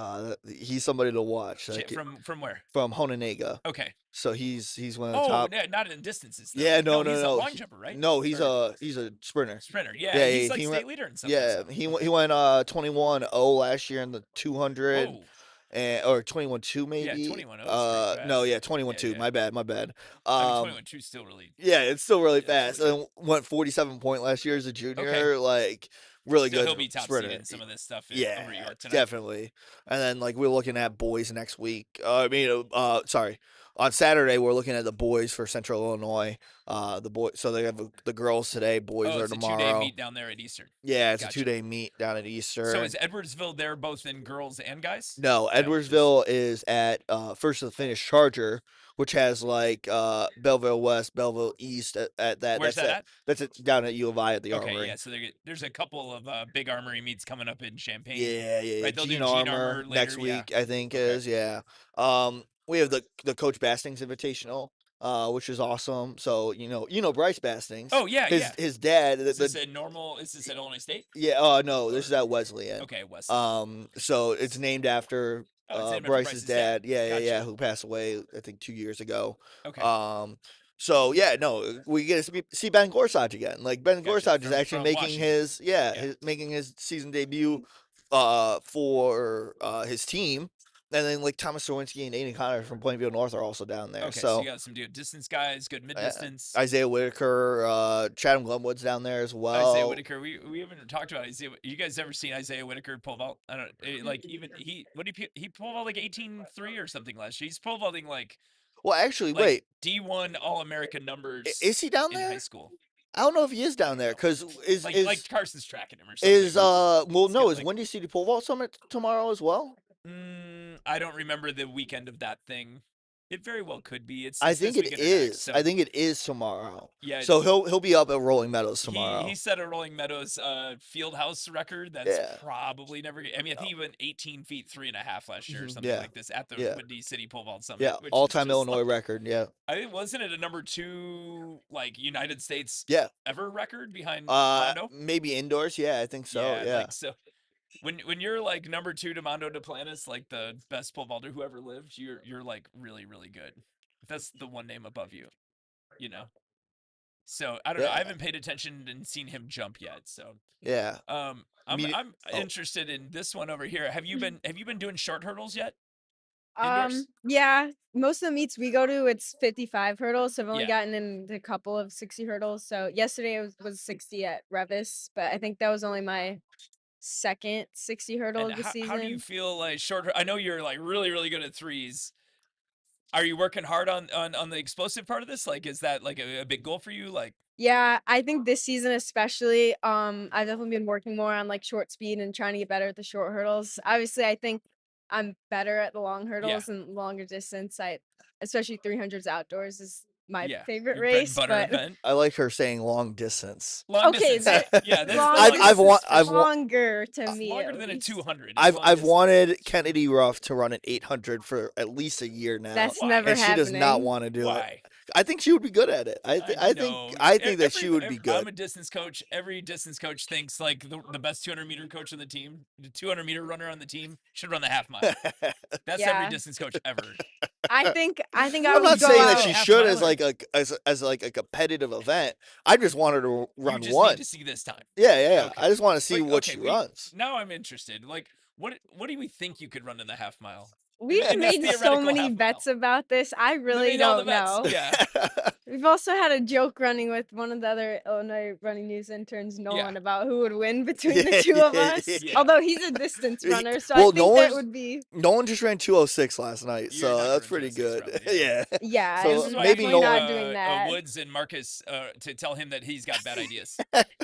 he's somebody to watch. From where? From Hononegah. Okay. So he's one of the top. Oh, not in distances. Though. Yeah, no. He's a long jumper, right? No, he's a sprinter. Sprinter, yeah. He's like state leader in some. Yeah, he went 21-0 last year in the 200. Whoa. Or 21-2 maybe. Yeah, 21-0 no, yeah, 21-2. Yeah. My bad. I mean, 21-2 is still really. Yeah, it's still really fast. And went 47-point last year as a junior. Okay. like really so good. He'll be top sprinter. seeded in some of this stuff. Over York tonight. Definitely. And then like we're looking at boys next week. Sorry. On Saturday, we're looking at the boys for Central Illinois. The boys, so they have the girls today. Boys are tomorrow. It's a 2-day meet down there at Eastern. Yeah, it's a 2-day meet down at Eastern. So is Edwardsville there both in girls and guys? No, Edwardsville is at first to the finish Charger, which has like Belleville West, Belleville East at that. Where's that at? That's at U of I at the Okay, Armory. yeah. So there's a couple of big Armory meets coming up in Champaign. Yeah. Right, they'll do Gene Gene Armour Armour later, next week, I think is We have the Coach Bastings Invitational, which is awesome. So Bryce Bastings. Oh yeah, his dad. Is this at Illinois State? Yeah. No, this is at Wesleyan. Okay, Wesleyan. So it's named after Bryce's dad. Yeah, who passed away I think 2 years ago. Okay. So we get to see Ben Gorsuch again. Like Ben Gorsuch is actually making Washington. making his season debut for his team. And then like Thomas Sawinski and Aiden Connor from Plainfield North are also down there. Okay, so you got some distance guys, good mid distance. Isaiah Whitaker, Chatham Glenwood's down there as well. Isaiah Whitaker, we haven't talked about Isaiah. You guys ever seen Isaiah Whitaker pole vault? I don't like even he pole vault like 18.3 or something last year. He's pole vaulting like. Well, actually, like wait. D1 All-American numbers. Is he down in there? high school? I don't know if he is down there because is like Carson's tracking him or something. Is Windy City Pole Vault Summit tomorrow as well? I don't remember the weekend of that thing. It very well could be. I think it is. I think it is tomorrow. Yeah. So he'll be up at Rolling Meadows tomorrow. He set a Rolling Meadows field house record. That's probably never. I mean, I think he went 18 feet 3.5 last year or something like this at the Windy City Pole Vault Summit. Yeah, all-time Illinois record. Yeah. I think wasn't it a number 2 like United States ever record behind Mondo? Maybe indoors. Yeah, I think so. Yeah. Like, so when you're like number 2 to Mondo Duplantis, like the best pole vaulter who ever lived, you're like really really good. That's the one name above you, you know. So I don't know. I haven't paid attention and seen him jump yet. So yeah. I'm interested in this one over here. Have you been doing short hurdles yet? Yeah, most of the meets we go to, it's 55 hurdles. So I've only gotten in a couple of 60 hurdles. So yesterday was 60 at Revis, but I think that was only my second 60 hurdle of the season. How do you feel like short? I know you're like really really good at threes. Are you working hard on the explosive part of this? Like, is that like a big goal for you? Like, yeah, I think this season especially, I've definitely been working more on like short speed and trying to get better at the short hurdles. Obviously, I think I'm better at the long hurdles and longer distance. Especially 300s outdoors is my favorite race. But event. I like her saying long distance. Long distance. I've longer to me. Longer than a 200. I've wanted Kennedy Ruff to run an 800 for at least a year now. That's never happening. And she does not want to do it. I think she would be good at it. I think that she would be good. I'm a distance coach. Every distance coach thinks like the best 200-meter coach on the team, the 200-meter runner on the team should run the half mile. That's every distance coach ever. I think I I'm would not go saying out. that she should as like a competitive event. I just want her to run you just one. Need to see this time. Yeah. Okay. I just want to see what she runs. Now I'm interested. Like, what do we think you could run in the half mile? We've made so many bets about this. I really don't know. Yeah. We've also had a joke running with one of the other Illinois Running News interns, Nolan, about who would win between the two of us. Yeah. Although he's a distance runner, so I think that would be. Nolan just ran 2:06 last night, so that's pretty good. Probably, yeah. So maybe Nolan not doing that. Woods and Marcus to tell him that he's got bad ideas.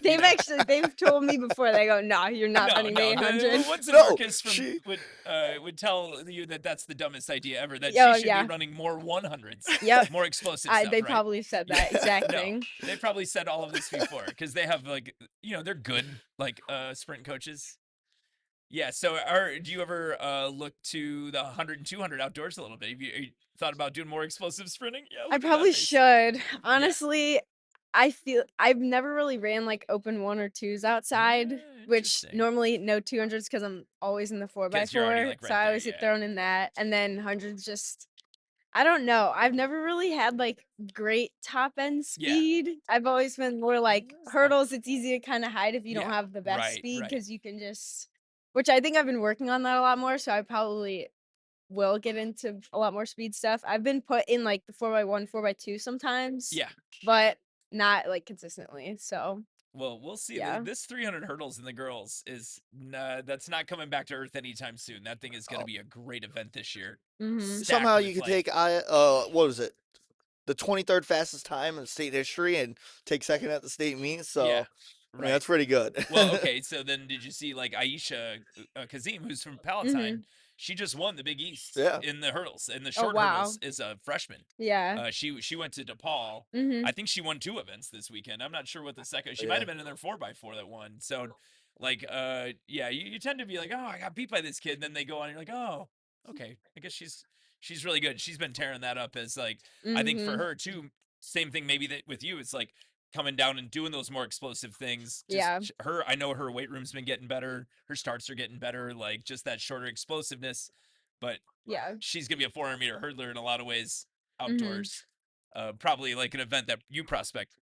They've told me before. They go, "Nah, you're not running 800." Woods and Marcus would tell you that that's the dumbest idea ever. That she should be running more 100s. Yep. More explosive stuff. They probably said that exact thing. They probably said all of this before because they have like they're good like sprint coaches. Yeah. So do you ever look to the 100 and 200 outdoors a little bit? Have you thought about doing more explosive sprinting? Yeah. I probably should. Honestly, I feel I've never really ran like open 1 or 2s outside, which normally no 200s because I'm always in the 4x4. Like so I always get thrown in that, and then 100s just. I don't know. I've never really had like great top end speed. I've always been more like hurdles. It's easy to kind of hide if you don't have the best speed because you can just, which I think I've been working on that a lot more. So I probably will get into a lot more speed stuff. I've been put in like the 4x1, 4x2 sometimes. Yeah. But not like consistently. So. Well, we'll see. This 300 hurdles in the girls is that's not coming back to earth anytime soon. That thing is going to be a great event this year. Mm-hmm. Somehow you could take what was it, the 23rd fastest time in state history and take second at the state meet. So I mean, that's pretty good. Well, okay. So then, did you see like Aisha Kazim, who's from Palatine? Mm-hmm. She just won the Big East in the hurdles, in the short hurdles as a freshman. Yeah. She went to DePaul. Mm-hmm. I think she won 2 events this weekend. I'm not sure what the second. She might have been in their 4x4 that won. So, like, you tend to be like, oh, I got beat by this kid. And then they go on, and you're like, oh, okay. I guess she's really good. She's been tearing that up as like I think for her too. Same thing maybe that with you. It's like coming down and doing those more explosive things. I know her weight room's been getting better. Her starts are getting better. Like just that shorter explosiveness. But she's gonna be a 400-meter hurdler in a lot of ways outdoors. Probably like an event that you prospect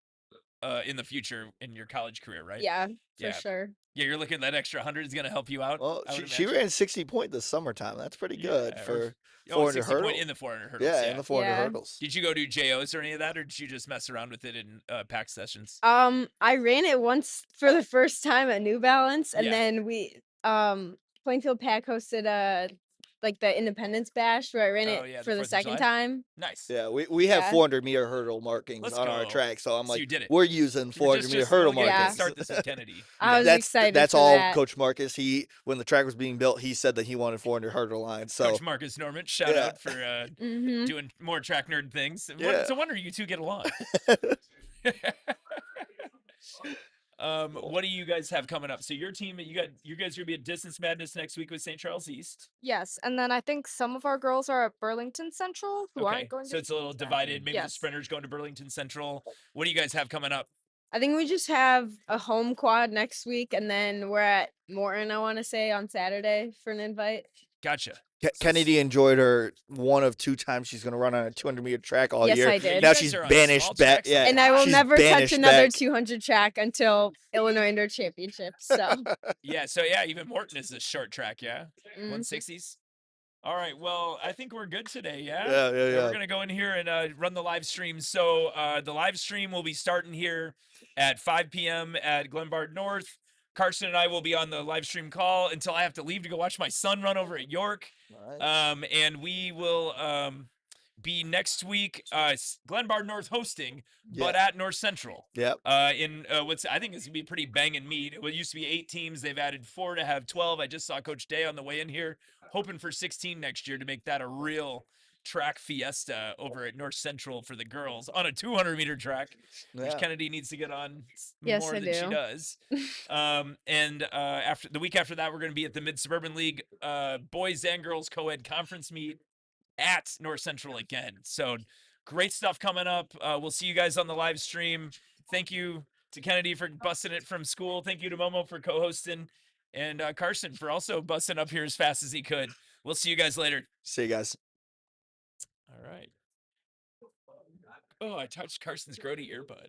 in the future in your college career, right? Yeah, for sure. Yeah, you're looking at that extra 100 is going to help you out. Well, I would she imagine. ran 60 point this summertime. That's pretty good Yeah, for Oh, 400 60 point hurdles. in the 400 hurdles. Yeah, in the 400 Yeah. hurdles. Did you go do JOs or any of that, or did you just mess around with it in pack sessions? I ran it once for the first time at New Balance, and Yeah. then we Plainfield Pack hosted like the Independence Bash where I ran Oh, it yeah, the for the 4th of second July? time. Nice. Yeah, we have Yeah. 400-meter hurdle markings Let's on our go. track, so I'm So like, you did it. we're using 400-meter hurdle we'll get markings. to start this with Kennedy. I was excited That's for all that. Coach Marcus. When the track was being built, he said that he wanted 400 hurdle lines. So Coach Marcus Norman, shout Yeah. out for Mhm. doing more track nerd things. Yeah. It's a wonder you two get along. What do you guys have coming up? So your team, you guys are gonna be at Distance Madness next week with St. Charles East. Yes, and then I think some of our girls are at Burlington Central who Okay, aren't going to. so it's a little Distance divided. Maybe the Yes. sprinters going to Burlington Central. What do you guys have coming up? I think we just have a home quad next week, and then we're at Morton, I want to say, on Saturday for an invite. Gotcha. Kennedy enjoyed her one of 2 times she's going to run on a 200-meter track all Yes, year. I did. Now guys she's are on banished small back. tracks Yeah, And I will she's never touch banished another back. 200 track until Illinois Indoor Championships. So Yeah, even Morton is a short track, yeah? 160s? All right, well, I think we're good today, yeah? Yeah. We're going to go in here and run the live stream. So the live stream will be starting here at 5 p.m. at Glenbard North. Carson and I will be on the live stream call until I have to leave to go watch my son run over at York. Nice. And we will be next week, Glenbard North hosting, but at North Central. Yep. In what's I think is gonna be a pretty banging meet. It used to be 8 teams. They've added 4 to have 12. I just saw Coach Day on the way in here, hoping for 16 next year to make that a real track fiesta over at North Central for the girls on a 200-meter track, which Yeah. Kennedy needs to get on Yes, more I than she do. does. And after the week after that, we're going to be at the Mid Suburban League boys and girls co-ed conference meet at North Central again. So great stuff coming up. We'll see you guys on the live stream. Thank you to Kennedy for busting it from school. Thank you to Momo for co-hosting, and Carson for also busting up here as fast as he could. We'll see you guys later. See you guys. All right. Oh, I touched Carson's Grody earbud.